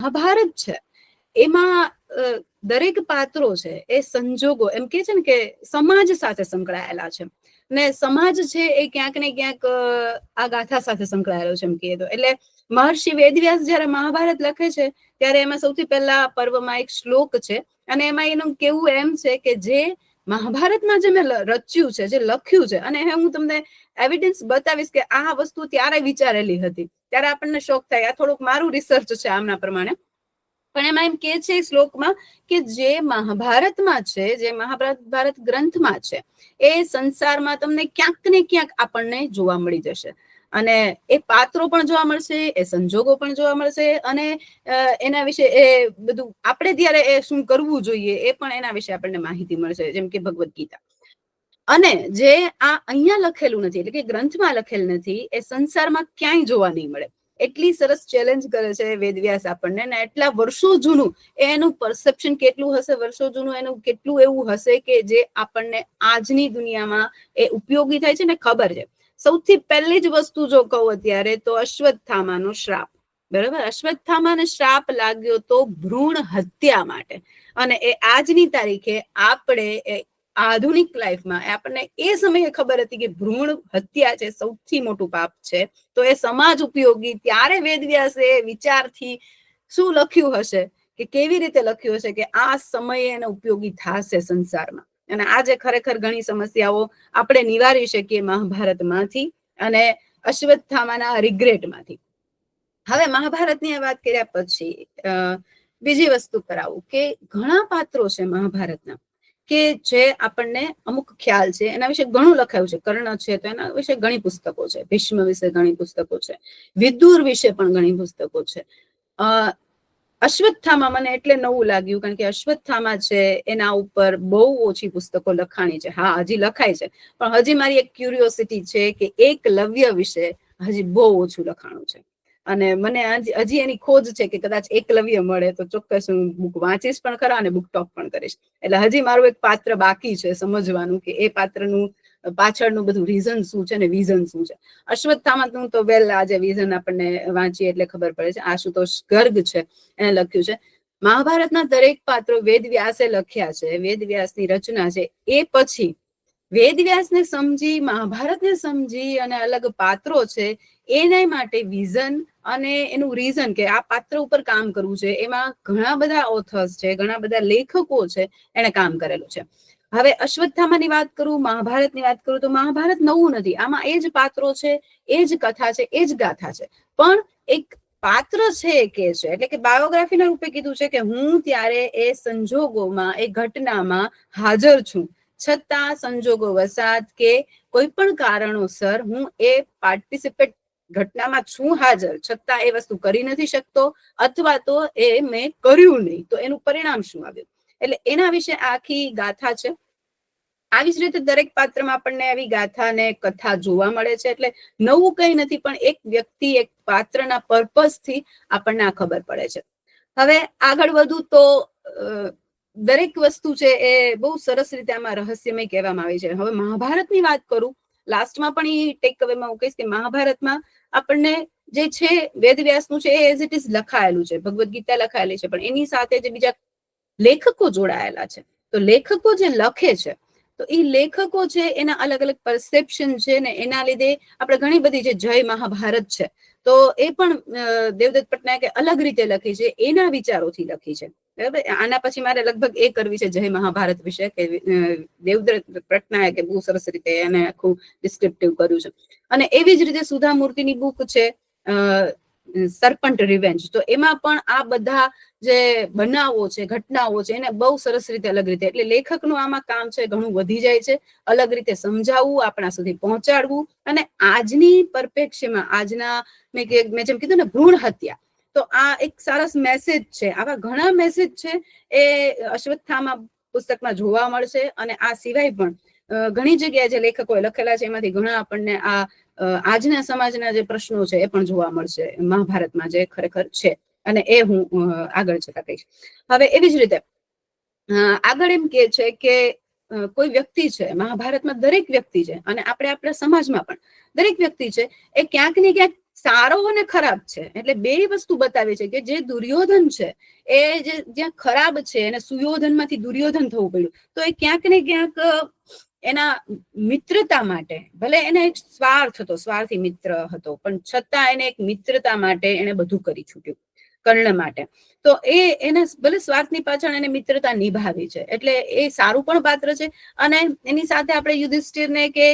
મહાભારત છે એમાં દરેક પાત્રો છે એ સંજોગો, એમ કે છે ને કે સમાજ સાથે સંકળાયેલા છે, ને સમાજ છે એ ક્યાંક ને ક્યાંક આ ગાથા સાથે સંકળાયેલો છે એમ કહીએ તો. એટલે મહર્ષિ વેદવ્યાસ જયારે મહાભારત લખે છે ત્યારે એમાં સૌથી પહેલા પર્વમાં એક શ્લોક છે, અને એમાં એનું કેવું એમ છે કે જે મહાભારતમાં જે મેં રચ્યું છે, જે લખ્યું છે, અને હું તમને એવિડન્સ બતાવીશ કે આ વસ્તુ ત્યારે વિચારેલી હતી, ત્યારે આપણને શોખ થાય. આ થોડુંક મારું રિસર્ચ છે આમના પ્રમાણે, પણ એમાં એમ કે છે શ્લોકમાં કે જે મહાભારતમાં છે, જે મહાભારત ગ્રંથમાં છે, એ સંસારમાં તમને ક્યાંક ને ક્યાંક આપણને જોવા મળી જશે. અને એ પાત્રો પણ જોવા મળશે, એ સંજોગો પણ જોવા મળશે, અને એના વિશે એ બધું આપણે ત્યારે એ શું કરવું જોઈએ એ પણ એના વિશે આપણને માહિતી મળશે, જેમ કે ભગવદ્ ગીતા. અને જે આ અહીંયા લખેલું નથી, એટલે કે ગ્રંથમાં લખેલ નથી, એ સંસારમાં ક્યાંય જોવા નહીં મળે. એટલી સરસ ચેલેન્જ કરે છે વેદવ્યાસ આપણને, ને એટલા વર્ષો જૂનું એનું પરસેપ્શન કેટલું હશે, વર્ષો જૂનું એનું કેટલું એવું હશે કે જે આપણને આજની દુનિયામાં એ ઉપયોગી થાય છે ને ખબર છે. સૌથી પહેલી જ વસ્તુ જો કહું અત્યારે તો અશ્વત્થામાનો શ્રાપ, બરાબર. અશ્વત્થામાને શ્રાપ લાગ્યો તો ભ્રૂણ હત્યા માટે, અને એ આજની તારીખે આપણે આધુનિક લાઈફમાં આપણને એ સમયે ખબર હતી કે ભ્રૂણ હત્યા છે સૌથી મોટું પાપ છે, તો એ સમાજ ઉપયોગી ત્યારે વેદવ્યાસે વિચારથી શું લખ્યું હશે, કે કેવી રીતે લખ્યું હશે કે આ સમયે એને ઉપયોગી થશે સંસારમાં. અને આજે ખરેખર ઘણી સમસ્યાઓ આપણે નિવારી શકીએ મહાભારતમાંથી અને અશ્વત્થામાના રિગ્રેટમાંથી. હવે મહાભારતની વાત કર્યા પછી બીજી વસ્તુ કરાવું કે ઘણા પાત્રો છે મહાભારતના કે જે આપણને અમુક ખ્યાલ છે, એના વિશે ઘણું લખાયું છે. કર્ણ છે તો એના વિશે ઘણી પુસ્તકો છે, ભીષ્મ વિશે ઘણી પુસ્તકો છે, વિદુર વિશે પણ ઘણી પુસ્તકો છે. અશ્વત્થામા મને એટલે નવું લાગ્યું કારણ કે અશ્વત્થામા છે એના ઉપર બહુ ઓછી પુસ્તકો લખાણી છે. હા, હજી લખાય છે, પણ હજી મારી એક ક્યુરિયોસિટી છે કે એકલવ્ય વિશે હજી બહુ ઓછું લખાણું છે, અને મને હજી એની ખોજ છે કે કદાચ એકલવ્ય મળે તો ચોક્કસ હું બુક વાંચીશ પણ ખરા અને બુક ટોક પણ કરીશ. એટલે હજી મારું એક પાત્ર બાકી છે સમજવાનું કે એ પાત્રનું પાછળનું બધું રીઝન શું છે ને વિઝન શું છે. અશ્વત્થામાનું તો વેલ આજે વિઝન આપણને વાંચીએ એટલે ખબર પડે છે. આશુતોષ ગર્ગ છે એને લખ્યું છે. મહાભારતના દરેક પાત્રો વેદવ્યાસે લખ્યા છે, વેદવ્યાસની રચના છે. એ પછી વેદવ્યાસને સમજી, મહાભારતને સમજી અને અલગ પાત્રો છે એના માટે વિઝન અને એનું રીઝન કે આ પાત્ર ઉપર કામ કરવું છે, એમાં ઘણા બધા ઓથર્સ છે, ઘણા બધા લેખકો છે, એને કામ કરેલું છે. હવે અશ્વત્થામાની વાત કરું, મહાભારતની વાત કરું તો મહાભારત નવું નથી. આમાં એ જ પાત્રો છે, એ જ કથા છે, એ જ ગાથા છે, પણ એક પાત્ર છે કે છે, એટલે કે બાયોગ્રાફીના રૂપે કીધું છે કે હું ત્યારે એ સંજોગોમાં, એ ઘટનામાં હાજર છું, છતાં સંજોગો વસાત કે કોઈ પણ કારણોસર હું એ પાર્ટિસિપેટ ઘટનામાં છું હાજર, છતાં એ વસ્તુ કરી નથી શકતો, અથવા તો એ મેં કર્યું નહીં, તો એનું પરિણામ શું આવ્યું. એટલે એના વિશે આખી ગાથા છે. આવી જ રીતે દરેક પાત્રમાં આપણને આવી ગાથા અને કથા જોવા મળે છે. એટલે નવું કઈ નથી, પણ એક વ્યક્તિ, એક પાત્રના પર્પઝથી આપણને આ ખબર પડે છે. હવે આગળ વધુ તો દરેક વસ્તુ છે એ બહુ સરસ રીતે આમાં રહસ્યમય કહેવામાં આવી છે. હવે મહાભારતની વાત કરું, લાસ્ટમાં પણ એ ટેક અવેમાં હું કહીશ કે મહાભારતમાં આપણને જે છે વેદવ્યાસનું છે એ એઝ ઇટ ઇઝ લખાયેલું છે, ભગવદ્ ગીતા લખાયેલી છે, પણ એની સાથે જે બીજા લેખકો જોડાયેલા છે, તો લેખકો જે લખે છે તો એ લેખકો છે એના અલગ અલગ પરસેપ્શન છે, ને એના લીધે આપણે ઘણી બધી જે જય મહાભારત છે તો એ પણ દેવદત્ત પટનાયકે અલગ રીતે લખી છે, એના વિચારોથી લખી છે. બરાબર. આના પછી મારે લગભગ એ કરવી છે જય મહાભારત વિશે, કે દેવદત્ત પટનાયકે બહુ સરસ રીતે એને આખું ડિસ્ક્રિપ્ટિવ કર્યું છે. અને એવી જ રીતે સુધા મૂર્તિની બુક છે સરપંટ રિવેન્જ, તો એમાં પણ આ બધા જે બનાવો છે, ઘટનાઓ છે, એને બહુ સરસ રીતે અલગ રીતે, એટલે લેખકનું આમાં કામ છે ઘણું વધી જાય છે, અલગ રીતે સમજાવવું, આપણા સુધી પહોંચાડવું. અને આજની પરિપ્રેક્ષ્યમાં, આજના મેં જેમ કીધું ને ભ્રૂણ હત્યા, તો આ એક સરસ મેસેજ છે. આવા ઘણા મેસેજ છે એ અશ્વત્થામા પુસ્તકમાં જોવા મળશે, અને આ સિવાય પણ ઘણી જગ્યાએ જે લેખકોએ લખેલા છે એમાંથી ઘણા આપણને આ આજના સમાજના જે પ્રશ્નો છે એ પણ જોવા મળશે મહાભારતમાં, જે ખરેખર છે, અને એ હું આગળ જતા કહીશ. હવે એવી જ રીતે આગળ એમ કે છે કે કોઈ વ્યક્તિ છે, મહાભારતમાં દરેક વ્યક્તિ છે, અને આપણે આપણા સમાજમાં પણ દરેક વ્યક્તિ છે એ ક્યાંક ને ક્યાંક સારો અને ખરાબ છે. એટલે બે વસ્તુ બતાવે છે કે જે દુર્યોધન છે એ જ્યાં ખરાબ છે અને સુયોધનમાંથી દુર્યોધન થવું પડ્યું, તો એ ક્યાંક ને ક્યાંક એના મિત્રતા માટે, ભલે એને એક સ્વાર્થ હતો, સ્વાર્થી મિત્ર હતો, પણ છતાં એને એક મિત્રતા માટે એને બધું કરી છૂટ્યું કર્ણ માટે. તો એને ભલે સ્વાર્થની પાછળ એને મિત્રતા નિભાવી છે, એટલે એ સારું પણ પાત્ર છે. અને એની સાથે આપણે યુધિષ્ઠિરને કે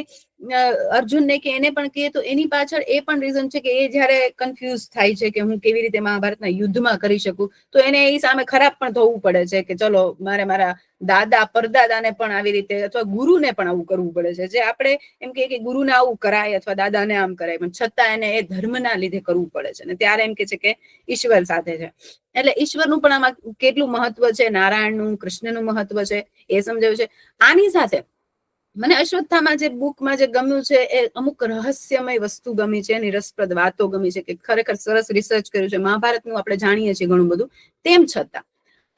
અર્જુનને કે એને પણ કહીએ તો એની પાછળ એ પણ રીઝન છે કે એ જયારે કન્ફ્યુઝ થાય છે કે હું કેવી રીતે મહાભારતના યુદ્ધમાં કરી શકું, તો એને એ સામે ખરાબ પણ થવું પડે છે કે ચલો મારે મારા દાદા પરદાદાને પણ આવી રીતે અથવા ગુરુને પણ આવું કરવું પડે છે. જે આપણે એમ કે ગુરુને આવું કરાય અથવા દાદાને આમ કરાય, પણ છતાં એને એ ધર્મના લીધે કરવું પડે છે. અને ત્યારે એમ કે છે કે ઈશ્વર સાથે છે. એટલે ઈશ્વરનું પણ આમાં કેટલું મહત્વ છે, નારાયણનું, કૃષ્ણનું મહત્વ છે એ સમજાવ્યું છે. આની સાથે મને અશ્વત્થામા જે બુકમાં જે ગમ્યું છે એ અમુક રહસ્યમય વસ્તુ ગમી છે, એની રસપ્રદ વાતો ગમી છે, કે ખરેખર સરસ રિસર્ચ કર્યું છે. મહાભારતનું આપણે જાણીએ છીએ ઘણું બધું, તેમ છતાં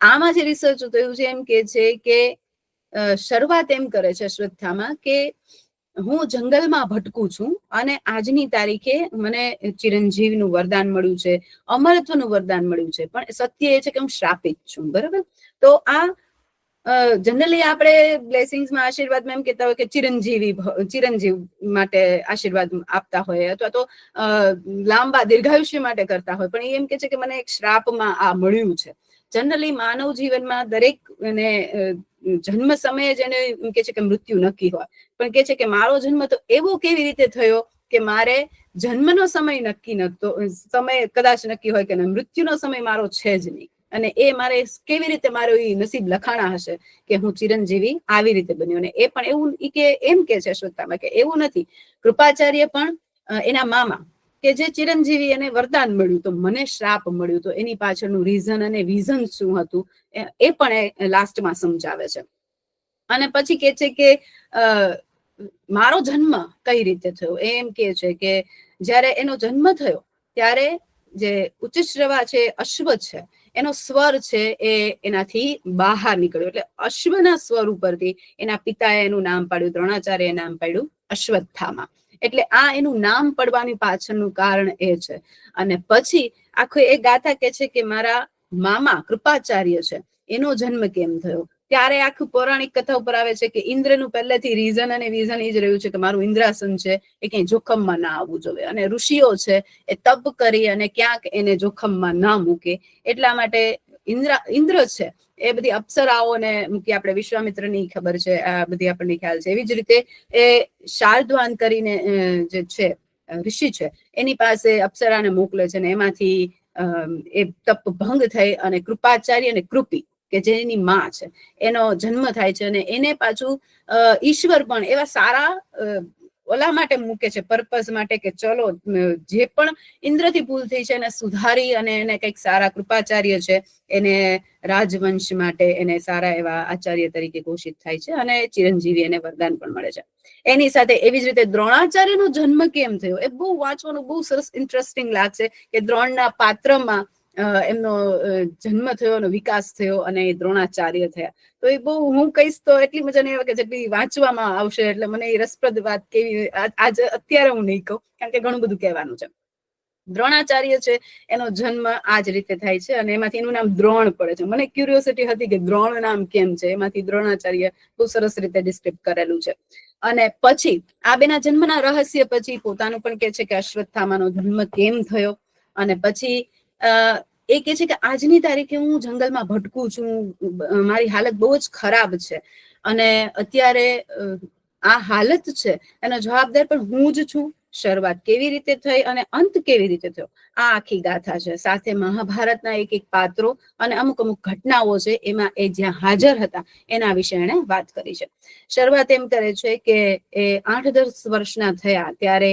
આમાં જે રિસર્ચ થયું છે એમ કે છે કે શરૂઆત એમ કરે છે અશ્વત્થામા કે હું જંગલમાં ભટકું છું અને આજની તારીખે મને ચિરંજીવીનું વરદાન મળ્યું છે, અમરત્વનું વરદાન મળ્યું છે, પણ સત્ય એ છે કે હું શ્રાપિત છું. બરાબર? તો આ જનરલી આપણે બ્લેસિંગ્સમાં આશીર્વાદમાં એમ કહેતા હોય કે ચિરંજીવ માટે આશીર્વાદ આપતા હોય, અથવા તો લાંબા દીર્ઘાયુષ્ય માટે કરતા હોય, પણ એ એમ કે છે કે મને એક શ્રાપમાં આ મળ્યું છે. જનરલી માનવ જીવનમાં દરેક જન્મ સમયે જ એને એમ કે છે કે મૃત્યુ નક્કી હોય, પણ કે છે કે મારો જન્મ તો એવો કેવી રીતે થયો કે મારે જન્મનો સમય નક્કી નતો, સમય કદાચ નક્કી હોય કે મૃત્યુનો સમય મારો છે જ નહીં, અને એ મારે કેવી રીતે મારો એ નસીબ લખાણા હશે કે હું ચિરંજીવી આવી રીતે બન્યો. ને એ પણ એવું કે એમ કે છે અશ્વત્થામા કે એવું નથી, કૃપાચાર્ય પણ એના મામા કે જે ચિરંજીવી એને વરદાન મળ્યું તો મને શ્રાપ મળ્યું, તો એની પાછળનું રીઝન અને વિઝન શું હતું એ પણ એ લાસ્ટમાં સમજાવે છે. અને પછી કે છે કે મારો જન્મ કઈ રીતે થયો, એમ કે છે કે જયારે એનો જન્મ થયો ત્યારે જે ઉચ્ચશ્રવા છે, અશ્વ છે, એનો સ્વર છે એ એનાથી બહાર નીકળ્યો. એટલે અશ્વના સ્વર ઉપરથી એના પિતાએ એનું નામ પાડ્યું, દ્રોણાચાર્યએ નામ પાડ્યું અશ્વત્થામા. એટલે આ એનું નામ પડવાની પાછળનું કારણ એ છે. અને પછી આખો એ ગાથા કે છે કે મારા મામા કૃપાચાર્ય છે એનો જન્મ કેમ થયો, ત્યારે આખું પૌરાણિક કથા ઉપર આવે છે કે ઇન્દ્રનું પહેલેથી રીઝન અને વિઝન એ જ રહ્યું છે કે મારું ઇન્દ્રાસન છે એ ક્યાંય જોખમમાં ના આવવું જોઈએ, અને ઋષિઓ છે એ તપ કરી અને ક્યાંક એને જોખમમાં ના મૂકે, એટલા માટે ઇન્દ્ર છે એ બધી અપ્સરાઓને મૂકી. આપણે વિશ્વામિત્રની ખબર છે, આ બધી આપણને ખ્યાલ છે. એવી જ રીતે એ શારદ્વાન કરીને જે છે ઋષિ છે એની પાસે અપ્સરાને મોકલે છે, ને એમાંથી એ તપ ભંગ થઈ અને કૃપાચાર્ય અને કૃપી કે જેની માં છે એનો જન્મ થાય છે. અને એને પાછું ઈશ્વર પણ એવા સારા ઓલા માટે મૂકે છે, પર્પઝ માટે કે ચલો જે પણ ઇન્દ્રથી ભૂલ થઈ છે એને સુધારી અને એને કંઈક સારા કૃપાચાર્ય છે એને રાજવંશ માટે એને સારા એવા આચાર્ય તરીકે ઘોષિત થાય છે, અને ચિરંજીવી એને વરદાન પણ મળે છે. એની સાથે એવી જ રીતે દ્રોણાચાર્યનો જન્મ કેમ થયો એ બહુ વાંચવાનું બહુ સરસ ઇન્ટરેસ્ટિંગ લાગશે, કે દ્રોણના પાત્રમાં એમનો જન્મ થયો, એનો વિકાસ થયો અને એ દ્રોણાચાર્ય થયા. તો એ બહુ હું કહીશ તો એટલી મજા નહીં આવે કે જેટલી વાંચવામાં આવશે. એટલે મને એ રસપ્રદ વાત કેવી આજે અત્યારે હું નહીં કહું, કારણ કે ઘણું બધું કહેવાનું છે. દ્રોણાચાર્ય છે એનો જન્મ આ જ રીતે થાય છે, અને એમાંથી એનું નામ દ્રોણ પડે છે. મને ક્યુરિયોસિટી હતી કે દ્રોણ નામ કેમ છે, એમાંથી દ્રોણાચાર્ય બહુ સરસ રીતે ડિસ્ક્રિપ્ટ કરેલું છે. અને પછી આ બેના જન્મના રહસ્ય પછી પોતાનું પણ કે છે કે અશ્વત્થામાનો જન્મ કેમ થયો, અને પછી એ કે છે કે આજની તારીખે હું જંગલમાં ભટકું છું, મારી હાલત બહુ જ ખરાબ છે, અને અત્યારે આ હાલત છે એનો જવાબદાર પણ હું જ છું. શરૂઆત કેવી રીતે થઈ અને અંત કેવી રીતે થયો, આ આખી ગાથા છે. સાથે મહાભારતના એક એક પાત્રો અને અમુક અમુક ઘટનાઓ છે એમાં એ જ્યાં હાજર હતા એના વિશે એને વાત કરી છે. શરૂઆત એમ કરે છે કે એ 8-10 વર્ષના થયા ત્યારે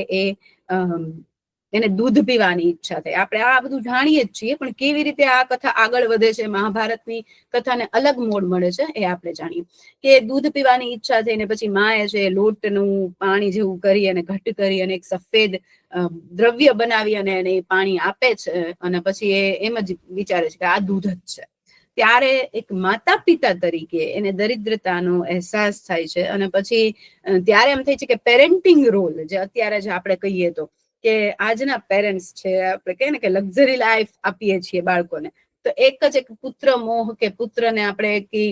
એને દૂધ પીવાની ઈચ્છા થઈ. આપણે આ બધું જાણીએ જ છીએ, પણ કેવી રીતે આ કથા આગળ વધે છે, મહાભારતની કથાને અલગ મોડ મળે છે, એ આપણે જાણીએ. કે દૂધ પીવાની ઈચ્છા થઈને પછી માએ છે લોટનું પાણી જેવું કરી અને ઘટ કરી અને એક સફેદ દ્રવ્ય બનાવી અને એને પાણી આપે છે, અને પછી એ એમ જ વિચારે છે કે આ દૂધ જ છે. ત્યારે એક માતા પિતા તરીકે એને દરિદ્રતાનો અહેસાસ થાય છે, અને પછી ત્યારે એમ થાય છે કે પેરેન્ટિંગ રોલ, જે અત્યારે જ આપણે કહીએ તો કે આજના પેરેન્ટ્સ છે, આપણે કહીએ ને કે લક્ઝરી લાઈફ આપીએ છીએ બાળકોને, તો એક પુત્ર મોહ કે પુત્રને આપણે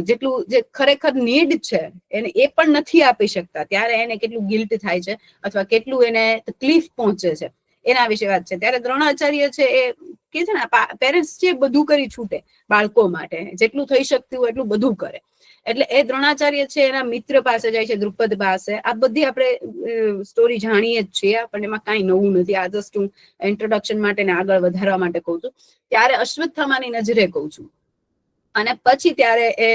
જેટલું જે ખરેખર નીડ છે એને એ પણ નથી આપી શકતા, ત્યારે એને કેટલું ગિલ્ટ થાય છે અથવા કેટલું એને તકલીફ પહોંચે છે એના વિશે વાત છે. ત્યારે દ્રોણાચાર્ય છે એ કે છે ને પેરેન્ટ્સ છે બધું કરી છૂટે બાળકો માટે, જેટલું થઈ શકતું હોય એટલું બધું કરે. એટલે એ દ્રોણાચાર્ય છે એના મિત્ર પાસે જાય છે, દ્રુપદ પાસે. આ બધી આપણે સ્ટોરી જાણીએ જ છીએ, આપણને એમાં કાંઈ નવું નથી. આ જસ્ટ હું ઇન્ટ્રોડક્શન માટે ને આગળ વધારવા માટે કહું છું. ત્યારે અશ્વત્થામાની નજરે કહું છું. અને પછી ત્યારે એ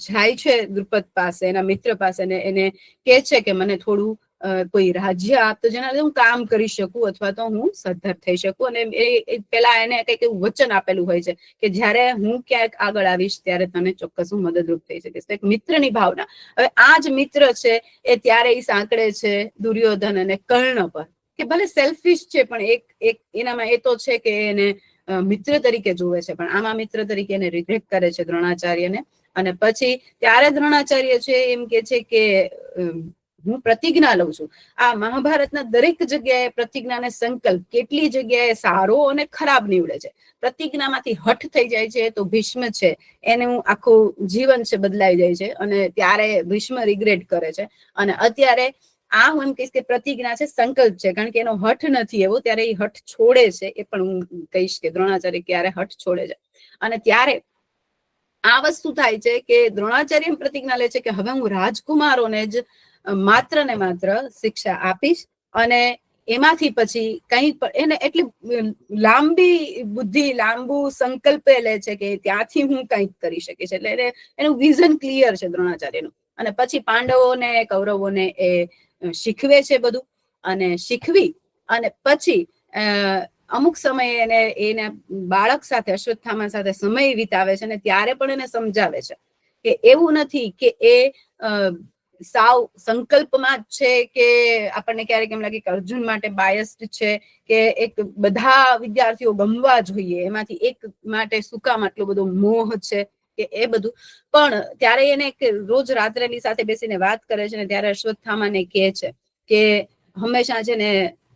જાય છે દ્રુપદ પાસે, એના મિત્ર પાસે, ને એને કહે છે કે મને થોડું કોઈ રાજ્ય આપતો જેના લીધે હું કામ કરી શકું અથવા તો હું સદ્ધર થઈ શકું. અને એ પેલા એને કંઈક એવું વચન આપેલું હોય છે કે જ્યારે હું ક્યાંક આગળ આવીશ ત્યારે તને ચોક્કસ હું મદદરૂપ થઈ શકીશ. એક મિત્રની ભાવના. હવે આ જ મિત્ર છે એ ત્યારે એ સાંકળે છે દુર્યોધન અને કર્ણ પર, કે ભલે સેલ્ફિશ છે પણ એક એનામાં એ તો છે કે એને મિત્ર તરીકે જોવે છે, પણ આમાં મિત્ર તરીકે એને રિજેક્ટ કરે છે દ્રોણાચાર્યને. અને પછી ત્યારે દ્રોણાચાર્ય છે એમ કે છે કે હું પ્રતિજ્ઞા લઉં છું. આ મહાભારતના દરેક જગ્યાએ પ્રતિજ્ઞાને સંકલ્પ કેટલી જગ્યાએ સારો અને ખરાબ નીવડે છે. પ્રતિજ્ઞામાંથી હઠ થઈ જાય છે તો ભીષ્મ છે એનું આખું જીવન છે બદલાઈ જાય છે, અને ત્યારે ભીષ્મ રિગ્રેટ કરે છે. અને અત્યારે આ હું એમ કહીશ કે પ્રતિજ્ઞા છે, સંકલ્પ છે, કારણ કે એનો હઠ નથી એવો, ત્યારે એ હઠ છોડે છે. એ પણ હું કહીશ કે દ્રોણાચાર્ય ક્યારે હઠ છોડે છે. અને ત્યારે આ વસ્તુ થાય છે કે દ્રોણાચાર્ય પ્રતિજ્ઞા લે છે કે હવે હું રાજકુમારોને જ માત્ર ને માત્ર શિક્ષા આપીશ, અને એમાંથી પછી કંઈ પણ એને એટલી લાંબી બુદ્ધિ, લાંબુ સંકલ્પ લે છે કે ત્યાંથી હું કંઈક કરી શકીશ. એટલે એનું વિઝન ક્લિયર છે દ્રોણાચાર્યનું. અને પછી પાંડવોને કૌરવોને એ શીખવે છે બધું, અને શીખવી અને પછી અમુક સમયે એને બાળક સાથે, અશ્વત્થામા સાથે સમય વિતાવે છે, અને ત્યારે પણ એને સમજાવે છે કે એવું નથી કે એ સાવ સંકલ્પમાં જ છે, કે આપણને ક્યારેક એમ લાગે કે અર્જુન માટે બાયસ્ડ છે, કે એક બધા વિદ્યાર્થીઓ ગમવા જોઈએ એમાંથી એક માટે શું કામ આટલો બધો મોહ છે, કે એ બધું. પણ ત્યારે એને રોજ રાત્રે એની સાથે બેસીને વાત કરે છે, ને ત્યારે અશ્વત્થામાને કહે છે કે હંમેશા છે ને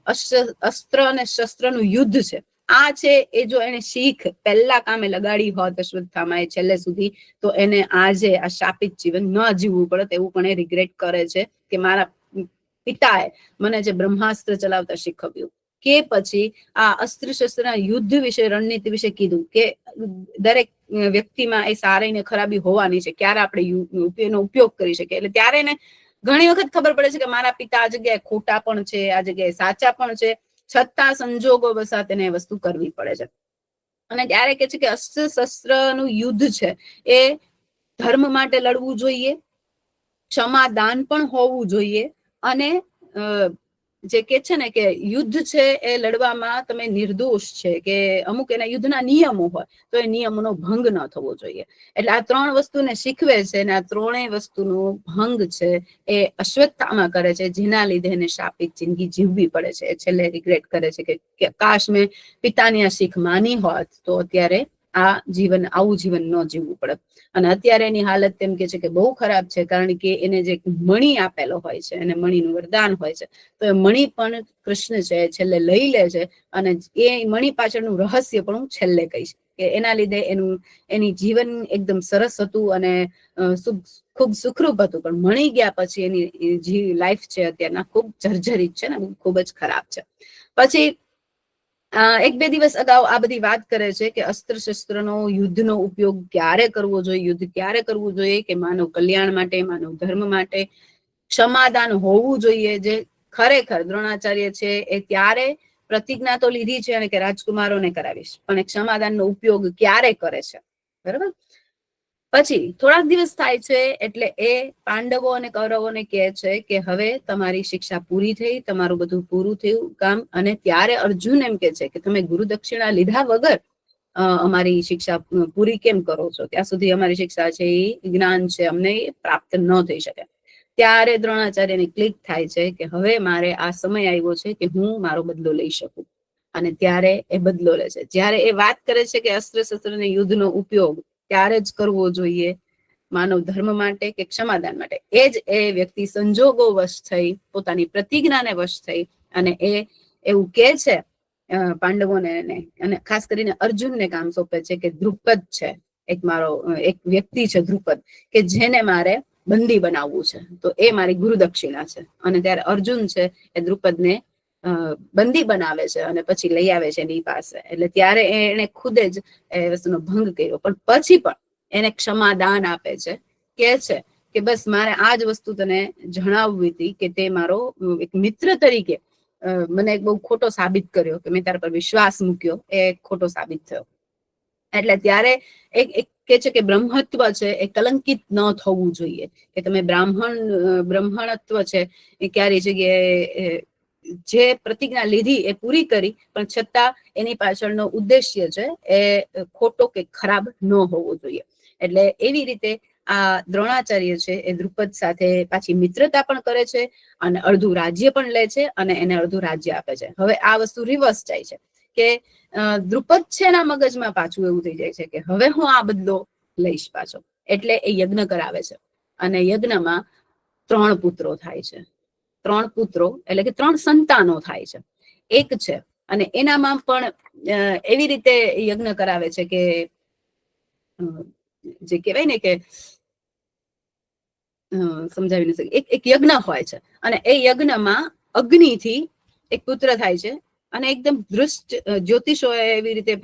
અસ્ત્ર અને શસ્ત્રનું યુદ્ધ છે. આ છે એ જો એને શીખ પહેલા કામે લગાડી હોત અશ્વત્થામાએ છેલ્લે સુધી, તો એને આજે આ શાપિત જીવન ન જીવવું પડે. એવું પણ એ રિગ્રેટ કરે છે કે મારા પિતાએ મને જે બ્રહ્માસ્ત્ર ચલાવતા શીખવ્યું, કે પછી આ અસ્ત્ર શસ્ત્રના યુદ્ધ વિશે, રણનીતિ વિશે કીધું કે દરેક વ્યક્તિમાં એ સારી ને ખરાબી હોવાની છે, ક્યારે આપણે એનો ઉપયોગ કરી શકીએ. એટલે ત્યારે એને ઘણી વખત ખબર પડે છે કે મારા પિતા આ જગ્યાએ ખોટા પણ છે, આ જગ્યાએ સાચા પણ છે, છતાં સંજોગો વસાત એને વસ્તુ કરવી પડે છે. અને ત્યારે કે છે કે અસ્ત્ર શસ્ત્રનું યુદ્ધ છે એ ધર્મ માટે લડવું જોઈએ, ક્ષમાદાન પણ હોવું જોઈએ, અને જે કે છે ને કે યુદ્ધ છે એ લડવામાં તમે નિર્દોષ છે, કે અમુક એના યુદ્ધના નિયમો હોય તો એ નિયમોનો ભંગ ન થવો જોઈએ. એટલે આ ત્રણ વસ્તુને શીખવે છે, અને આ ત્રણેય વસ્તુનો ભંગ છે એ અશ્વત્થામા કરે છે, જેના લીધે એને શાપિત જિંદગી જીવવી પડે છે. છેલ્લે રિગ્રેટ કરે છે કે કાશ મેં પિતાની આ શીખ માની હોત તો અત્યારે આવું જીવન ન જીવવું પડે. અને અત્યારે એની હાલત તેમ કે છે કે બહુ ખરાબ છે, કારણ કે એને જે મણી આપેલો હોય છે, એને મણીનું વરદાન હોય છે, તો એ મણી પણ કૃષ્ણ છે છેલ્લે લઈ લે છે. અને એ મણી પાછળનું રહસ્ય પણ હું છેલ્લે કહીશ, કે એના લીધે એની જીવન એકદમ સરસ હતું અને ખૂબ સુખરૂપ હતું. પણ મણી ગયા પછી એની જે લાઈફ છે અત્યારના ખૂબ જર્જરિત છે ને ખૂબ જ ખરાબ છે. પછી 1-2 દિવસ અગાઉ આ બધી વાત કરે છે કે અસ્ત્ર શસ્ત્રનો યુદ્ધનો ઉપયોગ ક્યારે કરવો જોઈએ, યુદ્ધ ક્યારે કરવું જોઈએ, કે માનવ કલ્યાણ માટે, માનવ ધર્મ માટે, ક્ષમાદાન હોવું જોઈએ. જે ખરેખર દ્રોણાચાર્ય છે એ ત્યારે પ્રતિજ્ઞા તો લીધી છે અને કે રાજકુમારોને કરાવીશ, પણ ક્ષમાદાનનો ઉપયોગ ક્યારે કરે છે, બરાબર. પછી થોડાક દિવસ થાય છે એટલે એ પાંડવો અને કૌરવોને કહે છે કે હવે તમારી શિક્ષા પૂરી થઈ, તમારું બધું પૂરું થયું કામ. અને ત્યારે અર્જુન એમ કે છે કે તમે ગુરુ દક્ષિણા લીધા વગર અમારી શિક્ષા પૂરી કેમ કરો છો? ત્યાં સુધી અમારી શિક્ષા છે એ જ્ઞાન છે અમને પ્રાપ્ત ન થઈ શકે. ત્યારે દ્રોણાચાર્યને ક્લિક થાય છે કે હવે મારે આ સમય આવ્યો છે કે હું મારો બદલો લઈ શકું. અને ત્યારે એ બદલો લે છે. જ્યારે એ વાત કરે છે કે અસ્ત્ર શસ્ત્ર અને યુદ્ધનો ઉપયોગ ત્યારે જ કરવો જોઈએ, માનવ ધર્મ માટે કે ક્ષમાદાન માટે, એ જ એ વ્યક્તિ સંજોગો વશ થઈ, પોતાની પ્રતિજ્ઞાને વશ થઈ અને એ એવું કે છે પાંડવોને, અને ખાસ કરીને અર્જુનને કામ સોંપે છે કે દ્રુપદ છે એક વ્યક્તિ છે દ્રુપદ, કે જેને મારે બંદી બનાવવું છે, તો એ મારી ગુરુદક્ષિણા છે. અને ત્યારે અર્જુન છે એ દ્રુપદને બંદી બનાવે છે અને પછી લઈ આવે છે એની પાસે. એટલે ત્યારે એને ખુદ જ એ વસ્તુનો ભંગ કર્યો, પણ પછી પણ એને ક્ષમાદાન આપે છે, કે છે કે બસ મારે આ જ વસ્તુ તને જણાવવી હતી કે તે મારો એક મિત્ર તરીકે મને એક બહુ ખોટો સાબિત કર્યો, કે મેં તારા પર વિશ્વાસ મૂક્યો એ ખોટો સાબિત થયો. એટલે ત્યારે એક કે છે કે બ્રહ્મત્વ છે એ કલંકિત ન થવું જોઈએ, કે તમે બ્રાહ્મણત્વ છે એ ક્યારે જગ્યાએ જે પ્રતિજ્ઞા લીધી એ પૂરી કરી, પણ છતાં એની પાછળનો ઉદ્દેશ્ય છે એ ખોટો કે ખરાબ ન હોવો જોઈએ. એટલે એવી રીતે આ દ્રોણાચાર્ય છે એ દ્રુપદ સાથે પાછી મિત્રતા પણ કરે છે, અને અડધું રાજ્ય પણ લે છે, અને એને અડધું રાજ્ય આપે છે. હવે આ વસ્તુ રિવર્સ જાય છે, કે દ્રુપદ છે એના મગજમાં પાછું એવું થઈ જાય છે કે હવે હું આ બદલો લઈશ પાછો. એટલે એ યજ્ઞ કરાવે છે, અને યજ્ઞમાં 3 પુત્રો થાય છે. 3 પુત્રો એટલે કે 3 સંતાનો થાય છે. એક છે, અને એનામાં પણ એવી રીતે યજ્ઞ કરાવે છે કે જે કહેવાય ને કે સમજાવી ન શકે, એક યજ્ઞ હોય છે, અને એ યજ્ઞમાં અગ્નિથી એક પુત્ર થાય છે, અને એકદમ દૃષ્ટ જ્યોતિષો એવી રીતે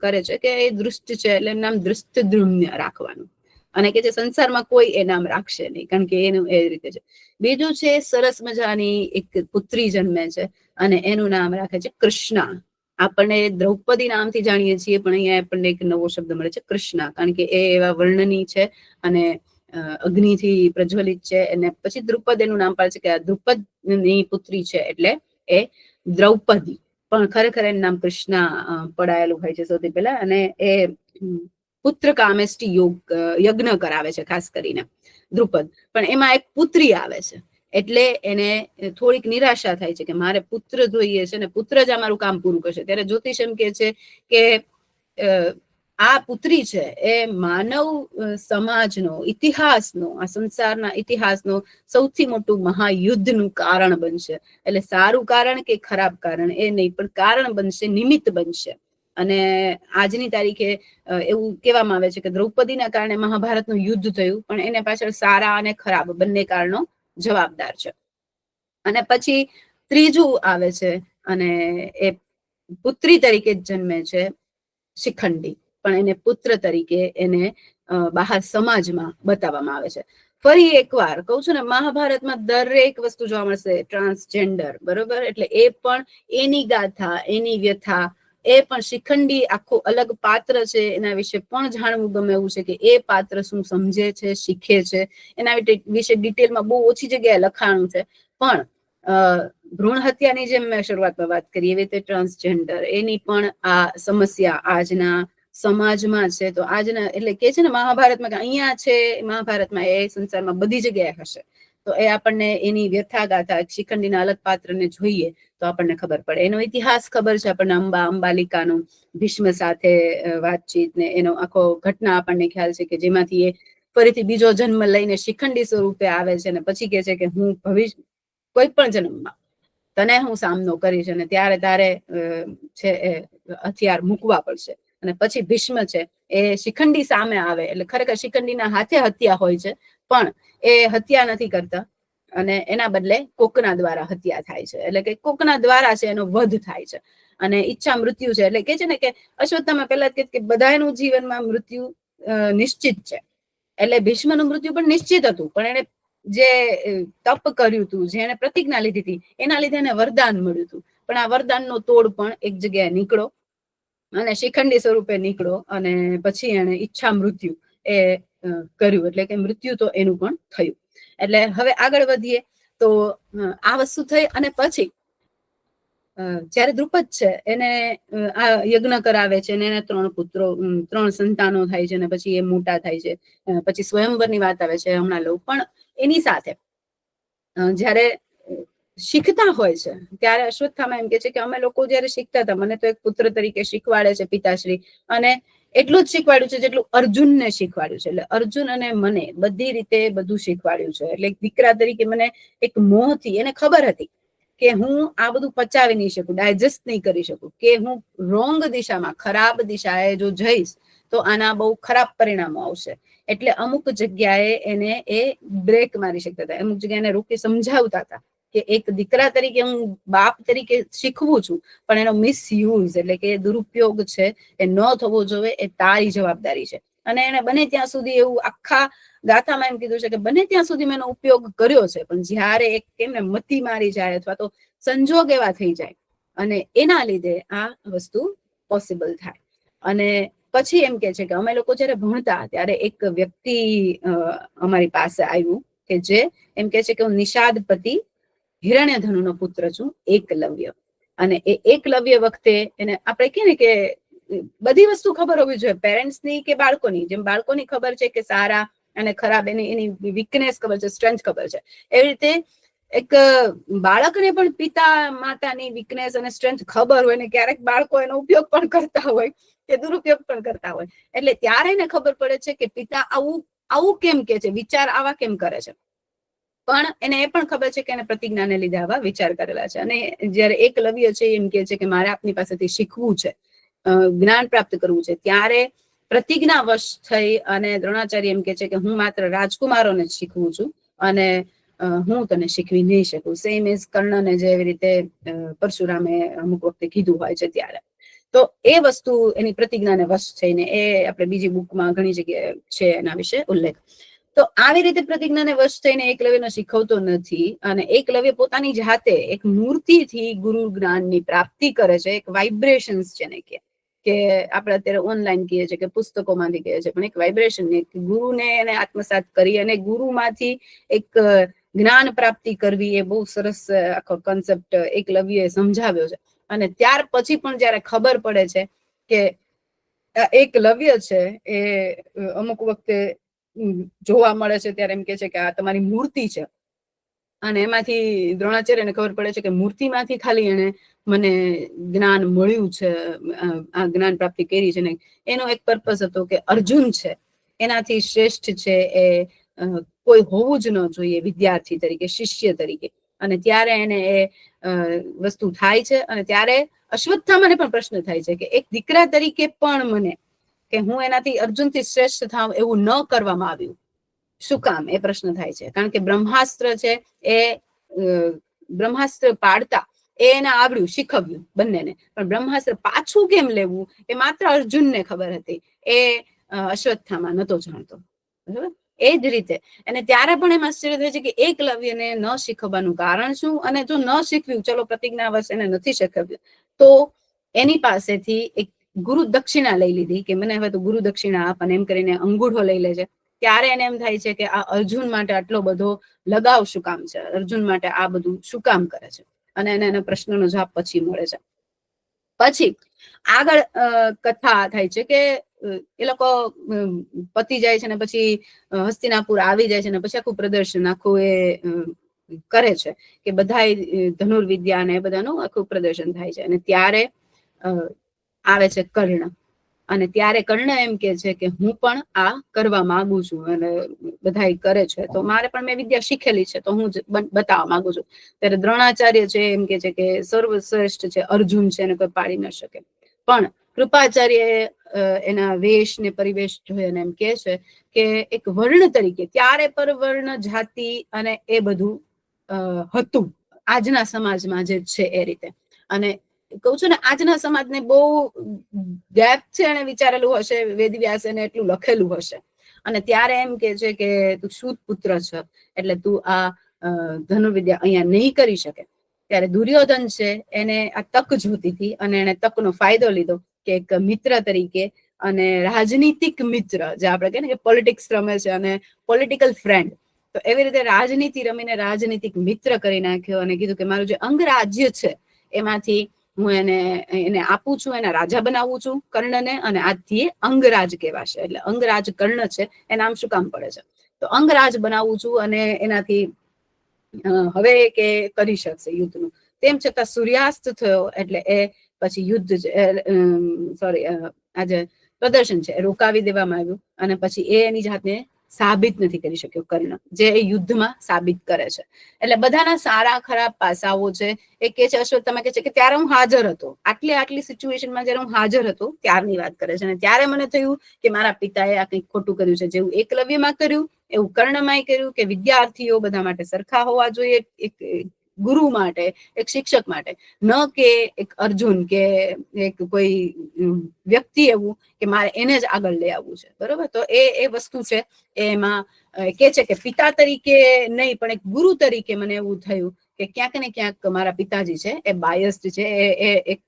કરે છે કે એ દૃષ્ટ છે એટલે નામ દૃષ્ટદ્યુમ્ન રાખવાનું, અને કે જે સંસારમાં કોઈ એ નામ રાખશે નહીં, કારણ કે એનું એ રીતે છે. બીજું છે સરસ મજાની એક પુત્રી જન્મે છે, અને એનું નામ રાખે છે કૃષ્ણા. આપણને દ્રૌપદી નામથી જાણીએ છીએ, પણ અહીંયા આપણને એક નવો શબ્દ મળે છે કૃષ્ણા, કારણ કે એ એવા વર્ણની છે અને અગ્નિથી પ્રજ્વલિત છે. અને પછી દ્રુપદ એનું નામ પાડે છે કે આ દ્રુપદની પુત્રી છે, એટલે એ દ્રૌપદી, પણ ખરેખર એનું નામ કૃષ્ણા પડાયેલું હોય છે સૌથી પહેલા. અને એ પુત્ર કામેષ્ટિ યજ્ઞ કરાવે છે ખાસ કરીને દ્રુપદ, પણ એમાં એક પુત્રી આવે છે, એટલે એને થોડીક નિરાશા થાય છે કે મારે પુત્ર જોઈએ છે, ને પુત્ર જ અમારું કામ પૂરું કરશે. ત્યારે જ્યોતિષ એમ કે છે કે આ પુત્રી છે એ માનવ સમાજનો ઇતિહાસનો, આ સંસારના ઇતિહાસનો સૌથી મોટું મહાયુદ્ધનું કારણ બનશે. એટલે સારું કારણ કે ખરાબ કારણ એ નહીં, પણ કારણ બનશે, નિમિત્ત બનશે. અને આજની તારીખે એવું કહેવામાં આવે છે કે દ્રૌપદીના કારણે મહાભારતનું યુદ્ધ થયું, પણ એને પાછળ સારા અને ખરાબ બંને કારણો જવાબદાર છે. અને પછી ત્રીજું આવે છે, અને એ પુત્રી તરીકે જ જન્મે છે શિખંડી, પણ એને પુત્ર તરીકે એને બહાર સમાજમાં બતાવવામાં આવે છે. ફરી એકવાર કહું છું ને, મહાભારતમાં દરેક વસ્તુ જોવા મળશે ટ્રાન્સજેન્ડર, બરોબર? એટલે એ પણ એની ગાથા, એની વ્યથા, એ પણ શિખંડી આખો અલગ પાત્ર છે, એના વિશે પણ જાણવું ગમે એવું છે કે એ પાત્ર શું સમજે છે, શીખે છે, એના વિશે ડિટેલમાં બહુ ઓછી જગ્યાએ લખાણું છે. પણ ભ્રૂણ હત્યાની જેમ મેં શરૂઆતમાં વાત કરી એવી રીતે ટ્રાન્સજેન્ડર એની પણ આ સમસ્યા આજના સમાજમાં છે. તો આજના એટલે કે છે ને મહાભારતમાં કે અહીંયા છે, મહાભારતમાં એ સંસારમાં બધી જગ્યાએ હશે. તો એ આપણને એની વ્યથા ગાથા શિખંડીના અલગ પાત્રને જોઈએ તો આપણને ખબર પડે. એનો ઇતિહાસ ખબર છે આપણને, અંબાલિકાનું ભીષ્મ સાથે વાતચીત ને એનો આખો ઘટના આપણને ખ્યાલ છે, કે જેમાંથી એ ફરીથી બીજો જન્મ લઈને શિખંડી સ્વરૂપે આવે છે, અને પછી કે છે કે હું ભવિષ્ય કોઈ પણ જન્મમાં તને હું સામનો કરીશ, અને ત્યારે તારે છે એ હથિયાર મૂકવા પડશે. અને પછી ભીષ્મ છે એ શિખંડી સામે આવે, એટલે ખરેખર શિખંડીના હાથે હત્યા હોય છે, પણ એ હત્યા નથી કરતા, અને એના બદલે કોકના દ્વારા હત્યા થાય છે. એટલે કે કોકના દ્વારા છે એનો વધ થાય છે, અને ઈચ્છા મૃત્યુ છે. એટલે કે છે ને કે અશ્વત્થામાં પહેલા જ કે બધાનું જીવનમાં મૃત્યુ નિશ્ચિત છે. એટલે ભીષ્મનું મૃત્યુ પણ નિશ્ચિત હતું, પણ એને જે તપ કર્યું હતું, જેને પ્રતિજ્ઞા લીધી હતી, એના લીધે એને વરદાન મળ્યું હતું. પણ આ વરદાનનો તોડ પણ એક જગ્યાએ નીકળો, અને શિખંડી સ્વરૂપે નીકળો, અને પછી એને ઈચ્છા મૃત્યુ એ કર્યું, એટલે કે મૃત્યુ તો એનું પણ થયું. એટલે હવે આગળ વધીએ તો આ વસ્તુ થઈ, અને પછી જયારે દ્રુપદ છે એને આ યજ્ઞ કરાવે છે, અને એને 3 પુત્રો 3 સંતાનો થાય છે, અને પછી એ મોટા થાય છે. પછી સ્વયંવરની વાત આવે છે, હમણાં લઉં. પણ એની સાથે જયારે શીખતા હોય છે ત્યારે અશ્વત્થામા એમ કે છે કે અમે લોકો જયારે શીખતા હતા, મને તો એક પુત્ર તરીકે શીખવાડે છે પિતાશ્રી, અને એટલું જ શીખવાડ્યું છે જેટલું અર્જુનને શીખવાડ્યું છે. એટલે અર્જુન અને મને બધી રીતે બધું શીખવાડ્યું છે. એટલે દીકરા તરીકે મને એક મોહથી, એને ખબર હતી કે હું આ બધું પચાવી નહીં શકું, ડાયજેસ્ટ નહીં કરી શકું, કે હું રોંગ દિશામાં, ખરાબ દિશાએ જો જઈશ તો આના બહુ ખરાબ પરિણામો આવશે. એટલે અમુક જગ્યાએ એને એ બ્રેક મારી શકતા હતા, અમુક જગ્યાએ એને રોકી સમજાવતા હતા કે એક દીકરા તરીકે હું બાપ તરીકે શીખવું છું, પણ એનો મિસયુઝ એટલે કે દુરુપયોગ છે એ ન થવો જોઈએ, એ તારી જવાબદારી છે. અને એને બને ત્યાં સુધી એવું આખા ગાથામાં એમ કીધું છે કે બને ત્યાં સુધી મેં એનો ઉપયોગ કર્યો છે, પણ જ્યારે એક કેમને મતી મારી જાય અથવા તો સંજોગ એવા થઈ જાય અને એના લીધે આ વસ્તુ પોસિબલ થાય. અને પછી એમ કે છે કે અમે લોકો જયારે ભણતા ત્યારે એક વ્યક્તિ અમારી પાસે આવ્યું કે જે એમ કે છે કે હું નિષાદપતિ હિરણ્યધનુનો પુત્ર છું, એકલવ્ય. અને એ એકલવ્ય વખતે એને આપણે કહે ને કે બધી વસ્તુ ખબર હોવી જોઈએ, પેરેન્ટ્સની કે બાળકોની. જેમ બાળકોની ખબર છે કે સારા અને ખરાબ, એની વીકનેસ ખબર છે, સ્ટ્રેન્થ ખબર છે, એવી રીતે એક બાળકને પણ પિતા માતાની વીકનેસ અને સ્ટ્રેન્થ ખબર હોય ને ક્યારેક બાળકો એનો ઉપયોગ પણ કરતા હોય કે દુરુપયોગ પણ કરતા હોય. એટલે ત્યારે એને ખબર પડે છે કે પિતા આવું કેમ કે છે, વિચાર આવા કેમ કરે છે. પણ એને એ પણ ખબર છે કે એને પ્રતિજ્ઞાને લીધે આવા વિચાર કરેલા છે. અને જયારે એકલવ્ય છે એમ કે છે કે મારે આપની પાસેથી શીખવું છે, જ્ઞાન પ્રાપ્ત કરવું છે, ત્યારે પ્રતિજ્ઞા વશ થઈ અને દ્રોણાચાર્ય એમ કે છે કે હું માત્ર રાજકુમારોને જ શીખવું છું અને હું તને શીખવી નહીં શકું. સેમ ઇઝ કર્ણને જેવી રીતે પરશુરામે અમુક વખતે કીધું હોય છે ત્યારે. તો એ વસ્તુ એની પ્રતિજ્ઞાને વશ થઈને, એ આપણે બીજી બુકમાં ઘણી જગ્યાએ છે એના વિશે ઉલ્લેખ. તો આવી રીતે પ્રતિજ્ઞાને વશ થઈને એકલવ્યને શીખવતો નથી, અને એકલવ્ય પોતાની જાતે એક મૂર્તિથી ગુરુ જ્ઞાનની પ્રાપ્તિ કરે છે. એક વાઇબ્રેશન્સ છે ને કે આપણે અત્યારે ઓનલાઈન કહીએ છીએ કે પુસ્તકોમાંથી કહીએ છીએ, પણ એક વાઇબ્રેશન, એક ગુરુને એને આત્મસાત કરી અને ગુરુમાંથી એક જ્ઞાન પ્રાપ્તિ કરવી, એ બહુ સરસ આખો કોન્સેપ્ટ એકલવ્યએ સમજાવ્યો છે. અને ત્યાર પછી પણ જયારે ખબર પડે છે કે એકલવ્ય છે એ અમુક વખતે જોવા મળે છે ત્યારે એમ કે છે કે આ તમારી મૂર્તિ છે. અને એમાંથી દ્રોણાચાર્યને ખબર પડે છે કે મૂર્તિમાંથી ખાલી એને મને જ્ઞાન મળ્યું છે, આ જ્ઞાન પ્રાપ્તિ કરી છે ને એનો એક પર્પઝ હતો કે અર્જુન છે એનાથી શ્રેષ્ઠ છે એ કોઈ હોવું જ ન જોઈએ વિદ્યાર્થી તરીકે, શિષ્ય તરીકે. અને ત્યારે એને એ વસ્તુ થાય છે. અને ત્યારે અશ્વત્થામાને પણ પ્રશ્ન થાય છે કે એક દીકરા તરીકે પણ મને કે હું એનાથી અર્જુનથી શ્રેષ્ઠ થાવ એવું ન કરવામાં આવ્યું, શું કામ? એ પ્રશ્ન થાય છે. કારણ કે બ્રહ્માસ્ત્ર છે એ બ્રહ્માસ્ત્ર પાડતા એને આવડ્યું, શીખવ્યું બંનેને, પણ બ્રહ્માસ્ત્ર પાછું કેમ લેવું એ માત્ર અર્જુનને ખબર હતી, એ અશ્વત્થામા નતો જાણતો. બરાબર? એ જ રીતે અને ત્યારે પણ એમ આશ્ચર્ય થાય છે કે એકલવ્યને ન શીખવવાનું કારણ શું? અને જો ન શીખવ્યું, ચલો પ્રતિજ્ઞાવશ એને નથી શીખવ્યું, તો એની પાસેથી એક ગુરુ દક્ષિણા લઈ લીધી કે મને હવે તો ગુરુ દક્ષિણા આપ, અને એમ કરીને અંગૂઠો લઈ લે છે. ત્યારે એને એમ થાય છે કે આ અર્જુન માટે આટલો બધો લગાવ શું કામ છે, અર્જુન માટે આ બધું શું કામ કરે છે. અને એને એના પ્રશ્નનો જવાબ પછી મળે છે. પછી આગળ કથા થાય છે કે એ લોકો પતી જાય છે ને પછી હસ્તિનાપુર આવી જાય છે ને પછી આખું પ્રદર્શન આખું એ કરે છે કે બધા ધનુર્વિદ્યા ને બધાનું આખું પ્રદર્શન થાય છે. અને ત્યારે આવે છે કર્ણ, અને ત્યારે કર્ણ એમ કે છે કે હું પણ આ કરવા માંગુ છું, અને બધા કરે છે તો મારે પણ મેં વિદ્યા શીખેલી છે તો હું બતાવવા માંગુ છું. ત્યારે દ્રોણાચાર્ય છે એમ કે છે કે સર્વશ્રેષ્ઠ છે અર્જુન છે, એને કોઈ પાડી ન શકે. પણ કૃપાચાર્ય એના વેશ ને પરિવેશ જોઈ અને એમ કે છે કે એક વર્ણ તરીકે ત્યારે પર વર્ણ જાતિ અને એ બધું હતું આજના સમાજમાં જે છે એ રીતે. અને કહું છું ને આજના સમાજને બહુ ડેપ્થ છે એને વિચારેલું હશે, વેદવ્યાસ એને એટલું લખેલું હશે. અને ત્યારે એમ કે છે કે તું શુદ્ધ પુત્ર છે એટલે તું આ ધનુર્વિદ્યા અહીંયા નહીં કરી શકે. ત્યારે દુર્યોધન છે એને આ તક જોતી હતી અને એને તકનો ફાયદો લીધો કે એક મિત્ર તરીકે અને રાજનીતિક મિત્ર, જે આપણે કહીએ ને કે પોલિટિક્સ રમે છે અને પોલિટિકલ ફ્રેન્ડ, તો એવી રીતે રાજનીતિ રમીને રાજનીતિક મિત્ર કરી નાખ્યો અને કીધું કે મારું જે અંગરાજ્ય છે એમાંથી હું એને આપું છું, એના રાજા બનાવું છું કર્ણને, અને આજથી એ અંગરાજ કહેવાશે. એટલે અંગરાજ કર્ણ છે એ નામ શું કામ પડે છે? તો અંગરાજ બનાવું છું અને એનાથી હવે કે કરી શકશે યુદ્ધનું. તેમ છતાં સૂર્યાસ્ત થયો એટલે એ પછી યુદ્ધ સોરી આજે પ્રદર્શન છે એ રોકાવી દેવામાં આવ્યું અને પછી એ એની જાતને સાબિત નથી કરી શક્યો કર્ણ, જે એ યુદ્ધમાં સાબિત કરે છે. એટલે બધાના સારા ખરાબ પાસાઓ છે. એ કે છે અશ્વત્થામા કે છે કે ત્યારે હું હાજર હતો, આટલી સિચ્યુએશનમાં જયારે હું હાજર હતો ત્યારની વાત કરે છે. અને ત્યારે મને થયું કે મારા પિતાએ આ કંઈક ખોટું કર્યું છે, જેવું એકલવ્યમાં કર્યું એવું કર્ણમાંય કર્યું, કે વિદ્યાર્થીઓ બધા માટે સરખા હોવા જોઈએ, એક ગુરુ માટે, એક શિક્ષક માટે, ન કે એક અર્જુન કે એક કોઈ વ્યક્તિ એવું કે મારે એને જ આગળ લઈ આવવું છે. બરોબર? તો એ વસ્તુ છે. એમાં કે છે કે પિતા તરીકે નહીં પણ એક ગુરુ તરીકે મને એવું થયું કે ક્યાંક ને ક્યાંક મારા પિતાજી છે એ બાયસ્ડ છે, એ એક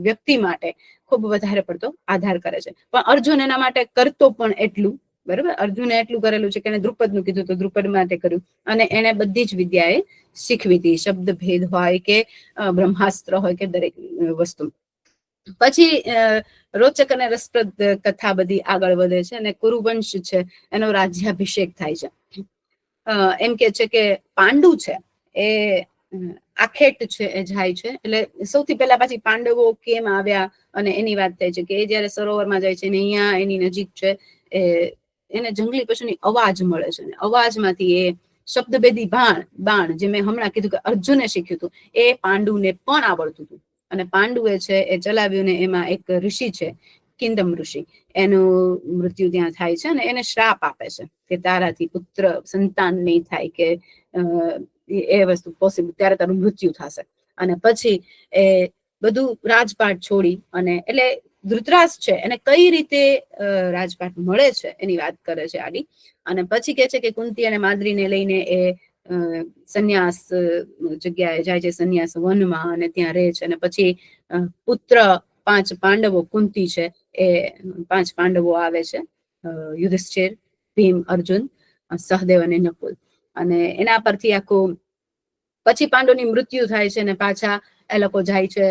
વ્યક્તિ માટે ખૂબ વધારે પડતો આધાર કરે છે. પણ અર્જુન એના માટે કરતો પણ એટલું. બરોબર? અર્જુને એટલું કરેલું છે કે એને દ્રુપદનું કીધું તો દ્રુપદ માટે કર્યું, અને એને બધી જ વિદ્યાએ શીખવી હતી, શબ્દ ભેદ હોય કે બ્રહ્માસ્ત્ર હોય કે દરેક વસ્તુ. પછી રોચક અને રસપ્રદ કથા બધી આગળ વધે છે, અને કુરુવંશ છે એનો રાજ્યાભિષેક થાય છે. એમ કે છે કે પાંડુ છે એ આખેટ છે એ જાય છે. એટલે સૌથી પહેલા પાછી પાંડવો કેમ આવ્યા અને એની વાત થાય છે કે એ જયારે સરોવરમાં જાય છે ને અહીંયા એની નજીક છે એને જંગલી પશુની અવાજ મળે છે. અવાજમાંથી એ શબ્દભેદી બાણ, જે મેં હમણાં કીધું કે અર્જુને શીખ્યું હતું, એ પાંડુને પણ આવડતું હતું. અને પાંડુએ છે એ ચલાવ્યું ને એમાં એક ઋષિ છે, કિંદમ ઋષિ, એનું મૃત્યુ ત્યાં થાય છે. અને એને શ્રાપ આપે છે કે તારાથી પુત્ર સંતાન નહીં થાય, કે એ વસ્તુ પોસિબલ, ત્યારે તારું મૃત્યુ થશે. અને પછી એ બધું રાજપાટ છોડી, અને એટલે ધૃતરાષ્ટ્ર છે એને કઈ રીતે રાજપાટ મળે છે એની વાત કરે છે આડી. અને પછી કે છે કે કુંતી અને માદ્રીને લઈને એ સંન્યાસ જગ્યાએ જાય છે, સંન્યાસ વનમાં, અને ત્યાં રહે છે. અને પછી પુત્ર 5 પાંડવો, કુંતી છે એ 5 પાંડવો આવે છે, યુધિષ્ઠિર, ભીમ, અર્જુન, સહદેવ અને નકુલ. અને એના પરથી આખું પછી પાંડવોની મૃત્યુ થાય છે, અને પાછા એ લોકો જાય છે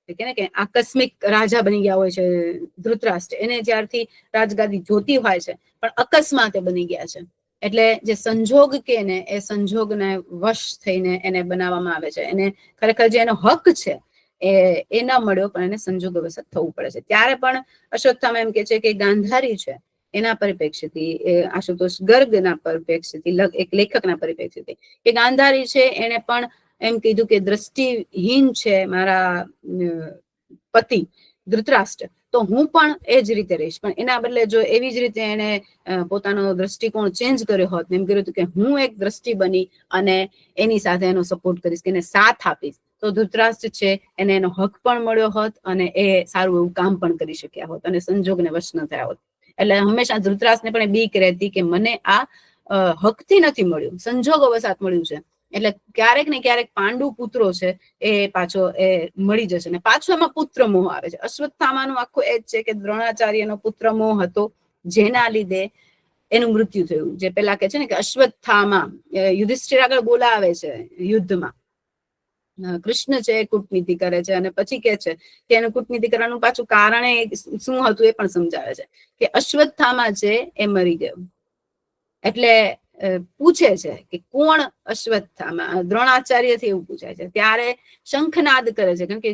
કે આકસ્મિક રાજા બની ગયા હોય છે ધૃતરાષ્ટ્ર. એને જ્યારથી રાજગાદી જોતી હોય છે પણ અકસ્માતે બની ગયા છે. એટલે જે સંજોગ કે ને એ સંજોગને વશ થઈને એને બનાવવામાં આવે છે. એને ખરેખર જે એનો હક છે એ ન મળ્યો, પણ એને સંજોગવશ થવું પડે છે. ત્યારે પણ અશ્વત્થામા એમ કે છે કે ગાંધારી છે એના પરિપ્રેક્ષ્યથી, આશુતોષ ગર્ગના પરિપ્રેક્ષ્યથી, એક લેખકના પરિપ્રેક્ષ્યથી, કે ગાંધારી છે એને પણ એમ કીધું કે દ્રષ્ટિહીન છે મારા પતિ ધૃતરાષ્ટ્ર, તો હું પણ એ જ રીતે રહીશ. પણ એના બદલે જો એવી જ રીતે એને પોતાનો દ્રષ્ટિકોણ ચેન્જ કર્યો હોત, એમ કર્યું હતું કે હું એક દ્રષ્ટિ બની અને એની સાથે એનો સપોર્ટ કરીશ, કે એને સાથ આપીશ, તો ધૃતરાષ્ટ્ર છે એને એનો હક પણ મળ્યો હોત, અને એ સારું એવું કામ પણ કરી શક્યા હોત, અને સંજોગને વશ ન થયા હોત. એટલે હંમેશા ધૃતરાષ્ટ્રને પણ બીક રહેતી કે મને આ હકથી નથી મળ્યું, સંજોગો વસાત મળ્યું છે. એટલે ક્યારેક ને ક્યારેક પાંડુ પુત્રો છે એ પાછો એ મળી જશે. ને પાછો એમાં પુત્ર મોહ આવે છે. અશ્વત્થામાનું આખું એ જ છે કે દ્રોણાચાર્યનો પુત્ર મોહ હતો, જેના લીધે એનું મૃત્યુ થયું. જે પેલા કે છે ને કે અશ્વત્થામા યુધિષ્ઠિર આગળ બોલાવે છે યુદ્ધમાં, કૃષ્ણ છે એ કૂટનીતિ કરે છે, અને પછી કે છે કે એનું કૂટનીતિ કરવાનું પાછું કારણ શું હતું એ પણ સમજાવે છે કે અશ્વત્થામા છે એ મરી ગયો. એટલે પૂછે છે કે કોણ અશ્વત્થામા, દ્રોણાચાર્યથી એવું પૂછાય છે. ત્યારે શંખનાદ કરે છે, કેમ કે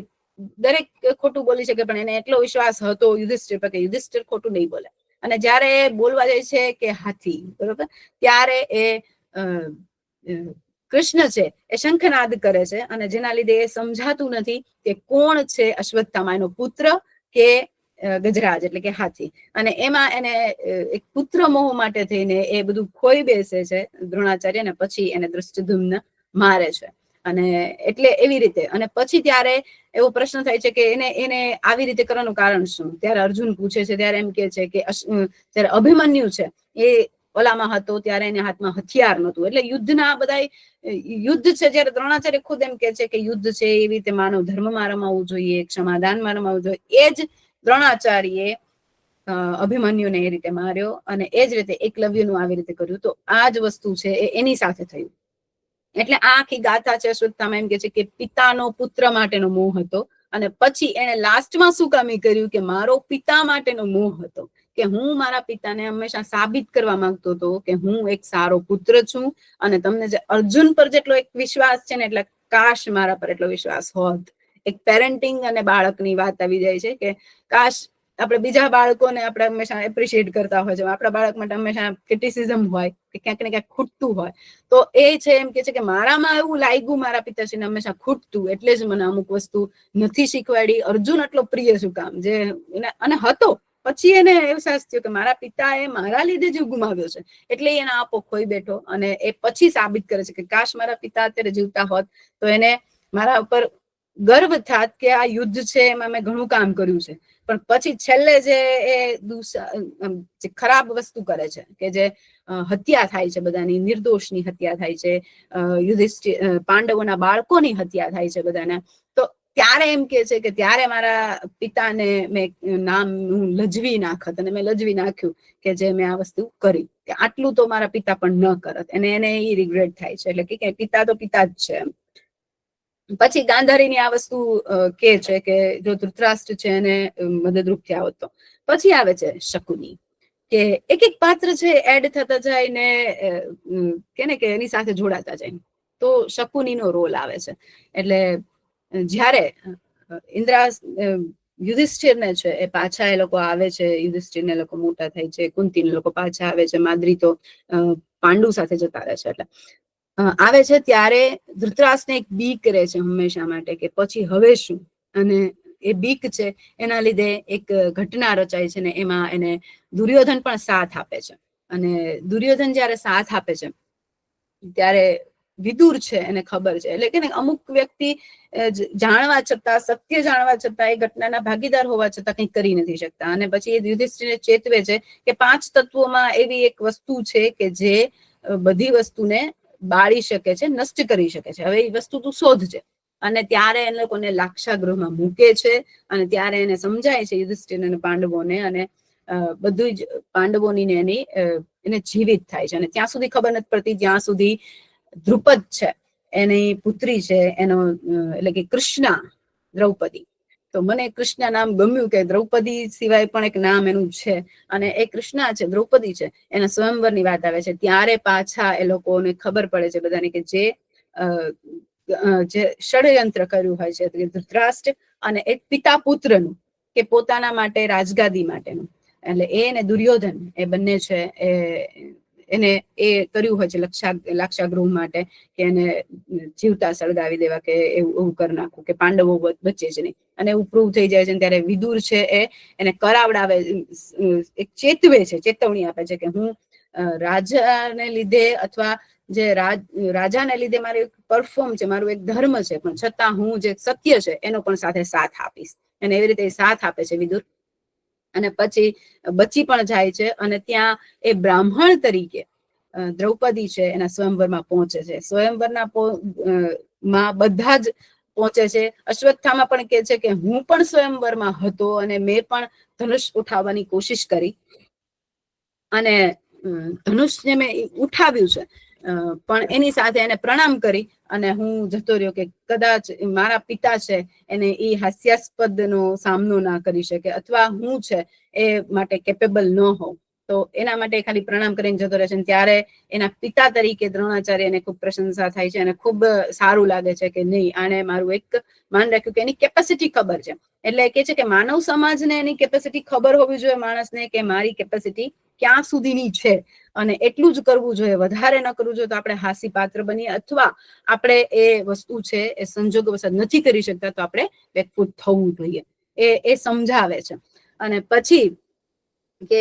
દરેક ખોટું બોલી શકે, પણ એને એટલો વિશ્વાસ હતો યુધિષ્ઠિર પર કે યુધિષ્ઠિર ખોટું નહીં બોલે. અને જયારે બોલવા જાય છે કે હાથી, બરોબર, ત્યારે એ કૃષ્ણ છે એ શંખનાદ કરે છે, અને જેના લીધે એ સમજાતું નથી કે કોણ છે અશ્વત્થામા, એનો પુત્ર કે ગજરાજ એટલે કે હાથી. અને એમાં એને એક પુત્ર મોહ માટે થઈને એ બધું ખોઈ બેસે છે દ્રોણાચાર્ય, અને પછી એને દૃષ્ટિદ્યુમ્ન મારે છે. અને એટલે એવી રીતે, અને પછી ત્યારે એવો પ્રશ્ન થાય છે કે એને આવી રીતે કરવાનું કારણ શું? ત્યારે અર્જુન પૂછે છે, ત્યારે એમ કે છે કે ત્યારે અભિમન્યુ છે એ ઓલામાં હતો, ત્યારે એને હાથમાં હથિયાર નહોતું. એટલે યુદ્ધના બધા યુદ્ધ છે, જયારે દ્રોણાચાર્ય ખુદ એમ કે છે કે યુદ્ધ છે એવી રીતે માનવ ધર્મમાં રમાવું જોઈએ, ક્ષમાદાનમાં રમાવું જોઈએ. એ જ દ્રોણાચાર્યે અભિમન્યુને એ રીતે માર્યો, અને એ જ રીતે એકલવ્યનું આવી રીતે કર્યું. તો આ જ વસ્તુ છે એ એની સાથે થયું. એટલે આ આખી ગાથા છે. અશ્વત્થામા એમ કે છે કે પિતાનો પુત્ર માટેનો મોહ હતો, અને પછી એને લાસ્ટમાં શું કામ કર્યું કે મારો પિતા માટેનો મોહ હતો, કે હું મારા પિતાને હંમેશા સાબિત કરવા માંગતો હતો કે હું એક સારો પુત્ર છું. અને તમને જે અર્જુન પર જેટલો એક વિશ્વાસ છે ને, એટલે કાશ મારા પર એટલો વિશ્વાસ હોત. એક પેરેન્ટિંગ અને બાળકની વાત આવી જાય છે કે કાશ આપણે બીજા બાળકોને આપણે હંમેશા એપ્રિશિએટ કરતા હોય છે, આપણા બાળક માટે હંમેશા ક્રિટિસિઝમ હોય કે ક્યાંક ને ક્યાંક ખૂટતું હોય, તો એ છે એમ કે છે કે મારામાં એવું લાગ્યું મારા પિતાશ્રીને હંમેશા ખૂટતું, એટલે જ મને અમુક વસ્તુ નથી શીખવાડી. અર્જુન એટલો પ્રિય શું કામ, જે અને હતો, પછી એને અહેસાસ થયો કે મારા પિતાએ મારા લીધે જીવ ગુમાવ્યો છે, એટલે એના આપો ખોઈ બેઠો. અને એ પછી સાબિત કરે છે કે કાશ મારા પિતા અત્યારે જીવતા હોત તો એને મારા ઉપર ગર્વ થાત કે આ યુદ્ધ છે એમાં મેં ઘણું કામ કર્યું છે. પણ પછી છેલ્લે જે એ ખરાબ વસ્તુ કરે છે કે જે હત્યા થાય છે, બધાની નિર્દોષની હત્યા થાય છે, યુધિષ્ઠિર પાંડવોના બાળકોની હત્યા થાય છે બધાના, તો ત્યારે એમ કે છે કે ત્યારે મારા પિતાને મેં નામ લજવી નાખત, અને મેં લજવી નાખ્યું કે જે મેં આ વસ્તુ કરી, કે આટલું તો મારા પિતા પણ ન કરત, અને એને એ રિગ્રેટ થાય છે. એટલે કે પિતા તો પિતા જ છે. પછી ગાંધારીની આ વસ્તુ કે છે કે જો ધૃતરાષ્ટ્ર છે એને મદદરૂપ થયા હોત તો. પછી આવે છે શકુની, કે એક એક પાત્ર છે એડ થતા જાય ને કે એની સાથે જોડાતા જાય. તો શકુનીનો રોલ આવે છે. એટલે જ્યારે યુધિષ્ઠિરને છે એ પાછા એ લોકો આવે છે, યુધિષ્ઠિરને લોકો મોટા થાય છે, કુંતીને લોકો પાછા આવે છે, માદ્રી તો પાંડુ સાથે જતા રહે છે. એટલે આવે છે ત્યારે ધૃતરાષ્ટ્રને એક બીક રહે છે હંમેશા માટે કે પછી હવે શું. અને એ બીક છે એના લીધે એક ઘટના રચાય છે ને એમાં એને દુર્યોધન પણ સાથ આપે છે. અને દુર્યોધન જયારે સાથ આપે છે ત્યારે વિદુર છે એને ખબર છે, એટલે કે ને અમુક વ્યક્તિ જાણવા છતાં, સત્ય જાણવા છતાં, એ ઘટનાના ભાગીદાર હોવા છતાં કંઈ કરી નથી શકતા. અને પછી એ યુધિષ્ઠિરને ચેતવે છે કે 5 તત્વોમાં એવી એક વસ્તુ છે કે જે બધી વસ્તુને બાળી શકે છે, નષ્ટ કરી શકે છે, હવે એ વસ્તુ તું શોધજે. અને ત્યારે એ લોકોને લાક્ષાગૃહમાં મૂકે છે, અને ત્યારે એને સમજાય છે યુધિષ્ઠિર અને પાંડવોને, અને બધું જ પાંડવોની ને એને જીવિત થાય છે. અને ત્યાં સુધી ખબર નથી પડતી જ્યાં સુધી દ્રુપદ છે એની પુત્રી છે, એનો એટલે કે કૃષ્ણા, દ્રૌપદી. તો મને કૃષ્ણ નામ ગમ્યું કે દ્રૌપદી સિવાય પણ એક નામ એનું છે, અને એ કૃષ્ણા છે, દ્રૌપદી છે, એના સ્વયંવરની વાત આવે છે. ત્યારે પાછા એ લોકોને ખબર પડે છે બધાને કે જે ષડયંત્ર કર્યું હોય છે ધૃતરાષ્ટ્ર અને એક પિતા પુત્રનું, કે પોતાના માટે રાજગાદી માટેનું. એટલે એ દુર્યોધન એ બંને છે એને એ કર્યું હોય છે લાક્ષાગૃહ માટે, કે એને જીવતા સળગાવી દેવા, કે એવું કરી નાખવું કે પાંડવો બચે જ નહીં. અને એવું પ્રૂવ થઈ જાય છે. ત્યારે વિદુર છે એને કરાવડાવે, એક ચેતવે છે, ચેતવણી આપે છે કે હું રાજાને લીધે અથવા જે રાજાને લીધે મારું એક પરફોર્મ છે, મારું એક ધર્મ છે, પણ છતાં હું જે સત્ય છે એનો પણ સાથે સાથ આપીશ. અને એવી રીતે સાથ આપે છે વિદુર. અને પછી બચી પણ જાય છે. અને ત્યાં એ બ્રાહ્મણ તરીકે દ્રૌપદી છે એના સ્વયંવરમાં પહોંચે છે. સ્વયંવરના માં બધા જ પહોંચે છે. અશ્વત્થામા પણ કે છે કે હું પણ સ્વયંવરમાં હતો અને મેં પણ ધનુષ ઉઠાવવાની કોશિશ કરી, અને ધનુષ જે મેં ઉઠાવ્યું છે, પણ એની સાથે એને પ્રણામ કરી અને હું જતો રહ્યો, કે કદાચ મારા પિતા છે એને એ હાસ્યાસ્પદ નો સામનો ના કરી શકે, અથવા હું છે એ માટે કેપેબલ ન હોઉં. તો એના માટે ખાલી પ્રણામ કરીને જતો રહે છે. ત્યારે એના પિતા તરીકે દ્રોણાચાર્યને ખૂબ પ્રશંસા થાય છે, અને ખૂબ સારું લાગે છે કે નહીં, આને મારું એક માન રાખ્યું, કે એની કેપેસિટી ખબર છે. એટલે કે છે કે માનવ સમાજને એની કેપેસિટી ખબર હોવી જોઈએ, માણસને, કે મારી કેપેસિટી ક્યાં સુધીની છે, અને એટલું જ કરવું જોઈએ, વધારે ન કરવું જોઈએ તો આપણે હાસી પાત્ર બનીએ, અથવા આપણે એ વસ્તુ છે એ સંજોગવશાત નથી કરી શકતા તો આપણે બેકફૂટ થવું જોઈએ. એ સમજાવે છે. અને પછી કે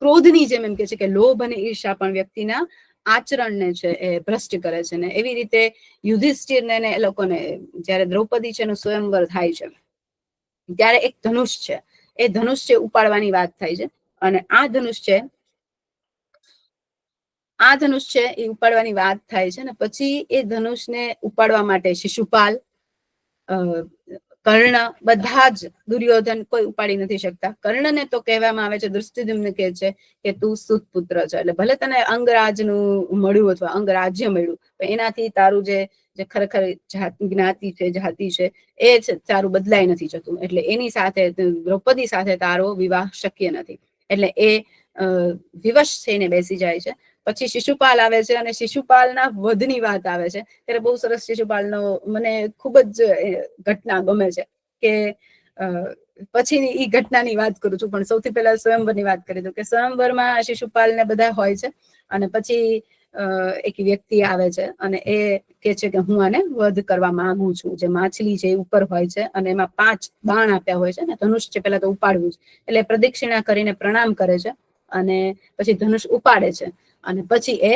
ક્રોધની જેમ એમ કે છે કે લોભ અને ઈર્ષા પણ વ્યક્તિના આચરણને છે એ ભ્રષ્ટ કરે છે. ને એવી રીતે યુધિષ્ઠિરને એ લોકોને જયારે દ્રૌપદી છે એનું સ્વયંવર થાય છે ત્યારે એક ધનુષ છે, એ ધનુષ છે ઉપાડવાની વાત થાય છે. અને આ ધનુષ છે એ ઉપાડવાની વાત થાય છે. ને પછી એ ધનુષને ઉપાડવા માટે શિશુપાલ, કર્ણ, બધા જ, દુર્યોધન કોઈ ઉપાડી નથી શકતા. કર્ણને તો કહેવામાં આવે છે, ધૃષ્ટદ્યુમ્ન કહે છે કે તું સુત પુત્ર છે, એટલે ભલે તને અંગરાજનું મળ્યું અથવા અંગરાજ્ય મળ્યું, એનાથી તારું જે ખરેખર જ્ઞાતિ છે, જાતિ છે, એ તારું બદલાઈ નથી જતું. એટલે એની સાથે, દ્રૌપદી સાથે તારો વિવાહ શક્ય નથી. એટલે એ વિવશ થઈને બેસી જાય છે. પછી શિશુપાલ આવે છે, અને શિશુપાલના વધની વાત આવે છે. ત્યારે બહુ સરસ શિશુપાલનો મને ખૂબ જ ઘટના ગમે છે, કે પછીની ઈ ઘટનાની વાત કરું છું, પણ સૌથી પહેલા સ્વયંવરની વાત કરી દઉં કે સ્વયંવરમાં શિશુપાલ ને બધા હોય છે અને પછી એક વ્યક્તિ આવે છે અને એ કે છે કે હું આને વધ કરવા માંગુ છું. જે માછલી છે એ ઉપર હોય છે અને એમાં 5 બાણ આપ્યા હોય છે ને ધનુષ છે પેલા તો ઉપાડવું છે, એટલે પ્રદક્ષિણા કરીને પ્રણામ કરે છે અને પછી ધનુષ ઉપાડે છે અને પછી એ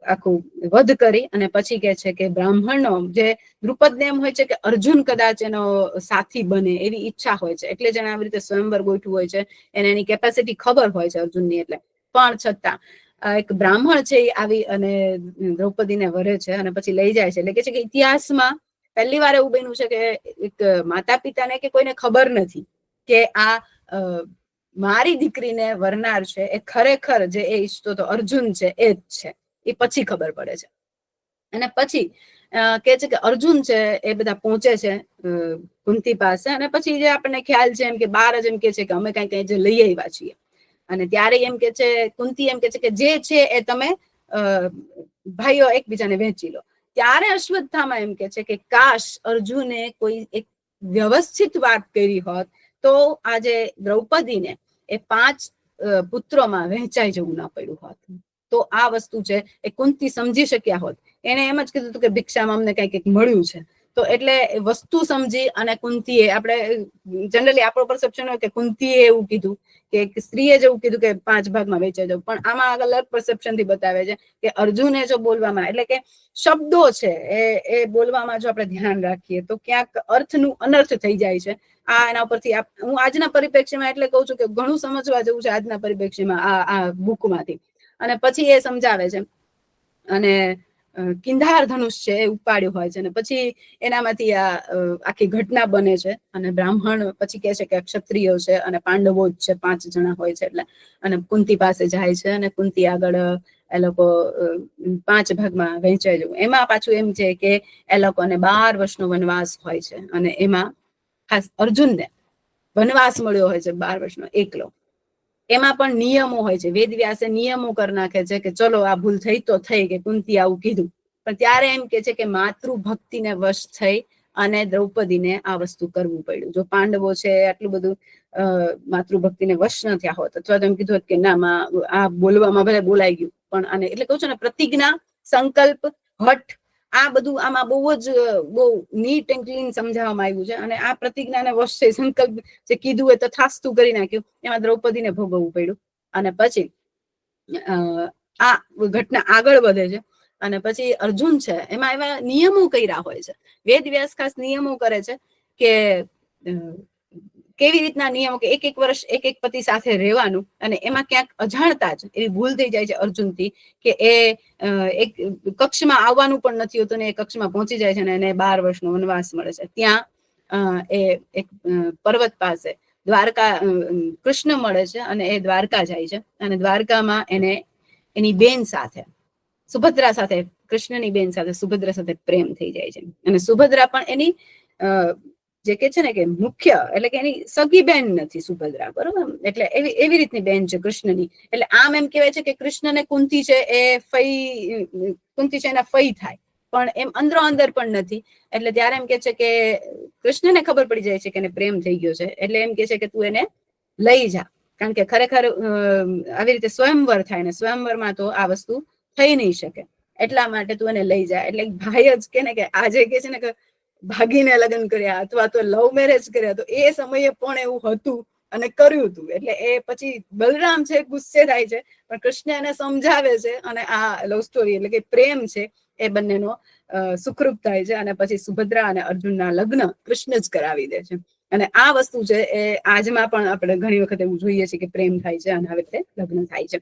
આખું વધ કરી અને પછી કે છે કે બ્રાહ્મણનો જે દ્રુપદને એમ હોય છે કે અર્જુન કદાચ એનો સાથી બને એવી ઈચ્છા હોય છે, એટલે જ એને આવી રીતે સ્વયંવર ગોઠવું હોય છે. એને એની કેપેસિટી ખબર હોય છે અર્જુનની, એટલે પણ છતાં એક બ્રાહ્મણ છે એ આવી અને દ્રૌપદીને વરે છે અને પછી લઈ જાય છે. એટલે કે છે કે ઇતિહાસમાં પહેલી વાર એવું બન્યું છે કે એક માતા પિતાને કે કોઈને ખબર નથી કે આ મારી દીકરીને વરનાર છે એ ખરેખર જે એ ઈચ્છતો તો અર્જુન છે એ જ છે, એ પછી ખબર પડે છે. અને પછી કે છે કે અર્જુન છે એ બધા પહોંચે છે કુંતી પાસે અને પછી જે આપણને ખ્યાલ છે એમ કે બાર જ એમ કે છે કે અમે કઈ જે લઈ આવ્યા છીએ અને ત્યારે એમ કે છે કુંતી એમ કે છે કે જે છે એ તમે ભાઈઓ એકબીજાને વહેંચી લો. ત્યારે અશ્વત્થામા એમ કે છે કે કાશ અર્જુને કોઈ એક વ્યવસ્થિત વાત કરી હોત તો આજે દ્રૌપદીને એ 5 પુત્રોમાં વહેંચાઈ જવું ના પડ્યું હોત. તો આ વસ્તુ છે એ કુંતી સમજી શક્યા હોત. એને એમ જ કીધું હતું કે ભિક્ષામાં અમને કંઈક મળ્યું છે. તો એટલે વસ્તુ સમજી અને કુંતીએ, આપણે જનરલી આપણો પરસેપ્શન હોય કે કુંતીએ એવું કીધું કે સ્ત્રીએ જેવું કીધું કે 5 ભાગમાં વહેંચાઈ જવું, પણ આમાં અલગ પરસેપ્શન થી બતાવે છે કે અર્જુને જો બોલવામાં, એટલે કે શબ્દો છે એ બોલવામાં જો આપણે ધ્યાન રાખીએ તો ક્યાંક અર્થનું અનર્થ થઈ જાય છે. એના પરથી હું આજના પરિપ્રેક્ષ્યમાં એટલે કહું છું કે ઘણું સમજવા જેવું છે આજના પરિપ્રેક્ષ્યમાં આ બુકમાંથી. અને પછી એ સમજાવે છે અને કિંધાર ધનુષ છે એ ઉપાડ્યું હોય છે અને પછી એનામાંથી આખી ઘટના બને છે અને બ્રાહ્મણ પછી કહે છે કે ક્ષત્રિયો છે અને પાંડવો જ છે, 5 જણા હોય છે એટલે, અને કુંતી પાસે જાય છે અને કુંતી આગળ એ લોકો 5 ભાગમાં વહેંચાઈ જવું. એમાં પાછું એમ છે કે એ લોકોને 12 વર્ષનો વનવાસ હોય છે અને એમાં ખાસ અર્જુનને વનવાસ મળ્યો હોય છે 12 વર્ષનો એકલો. એમાં પણ નિયમો હોય છે. વેદવ્યાસે નિયમો કરી નાખે છે કે ચલો આ ભૂલ થઈ તો થઈ કે કુંતી આવું કીધું, પણ ત્યારે એમ કે છે કે માતૃભક્તિને વશ થઈ અને દ્રૌપદીને આ વસ્તુ કરવું પડ્યું. જો પાંડવો છે આટલું બધું માતૃભક્તિને વશ ન થયા હોત અથવા તો એમ કીધું કે ના આ બોલવામાં ભલે બોલાઈ ગયું પણ આને, એટલે કહું છું ને પ્રતિજ્ઞા, સંકલ્પ, હઠ, આ બધું આમાં બહુ નીટ એન્ડ ક્લીન સમજાવવામાં આવ્યું છે. અને આ પ્રતિજ્ઞાને વશ છે, સંકલ્પ જે કીધું એ તથાસ્તુ કરી નાખ્યું, એમાં દ્રૌપદીને ભોગવવું પડ્યું. અને પછી આ ઘટના આગળ વધે છે અને પછી અર્જુન છે એમાં એવા નિયમો કર્યા હોય છે. વેદવ્યાસ ખાસ નિયમો કરે છે કે કેવી રીતના નિયમો કે એક વર્ષ એક પતિ સાથે રહેવાનું, અને એમાં ક્યાંક અજાણતા જ એવી ભૂલ થઈ જાય છે અર્જુનથી કે એ એક કક્ષમાં આવવાનું પણ નથી હોતું ને એ કક્ષમાં પહોંચી જાય છે અને એને 12 વર્ષનો વનવાસ મળે છે. ત્યાં એ એક પર્વત પાસે દ્વારકા કૃષ્ણ મળે છે અને એ દ્વારકા જાય છે અને દ્વારકામાં એને એની બેન સાથે, સુભદ્રા સાથે, કૃષ્ણની બેન સાથે સુભદ્રા સાથે પ્રેમ થઈ જાય છે. અને સુભદ્રા પણ એની જે કે છે ને કે મુખ્ય, એટલે કે એની સગી બેન નથી સુભદ્રા, બરોબર, એટલે એવી રીતની બેન છે કૃષ્ણની. એટલે આમ એમ કહેવાય છે કે કૃષ્ણ ને કુંતી છે એ કુંતી છે એના ફઈ થાય, પણ એમ અંદરો અંદર પણ નથી. એટલે ત્યારે એમ કે છે કે કૃષ્ણને ખબર પડી જાય છે કે એને પ્રેમ થઈ ગયો છે, એટલે એમ કે છે કે તું એને લઈ જા, કારણ કે ખરેખર આવી રીતે સ્વયંવર થાય ને સ્વયંવરમાં તો આ વસ્તુ થઈ નહીં શકે, એટલા માટે તું એને લઈ જા. એટલે ભાઈ જ કે ને કે આજે કે છે ને કે ભાગીને લગ્ન કર્યા અથવા તો લવ મેરેજ કર્યા, તો એ સમયે પણ એવું હતું અને કર્યું હતું. એટલે એ પછી બલરામ છે ગુસ્સે થાય છે પણ કૃષ્ણ એને સમજાવે છે અને આ લવ સ્ટોરી એટલે કે પ્રેમ છે એ બંનેનો સુખરૂપ થાય છે અને પછી સુભદ્રા અને અર્જુનના લગ્ન કૃષ્ણ જ કરાવી દે છે. અને આ વસ્તુ છે એ આજમાં પણ આપણે ઘણી વખત એવું જોઈએ છીએ કે પ્રેમ થાય છે અને આવી રીતે લગ્ન થાય છે.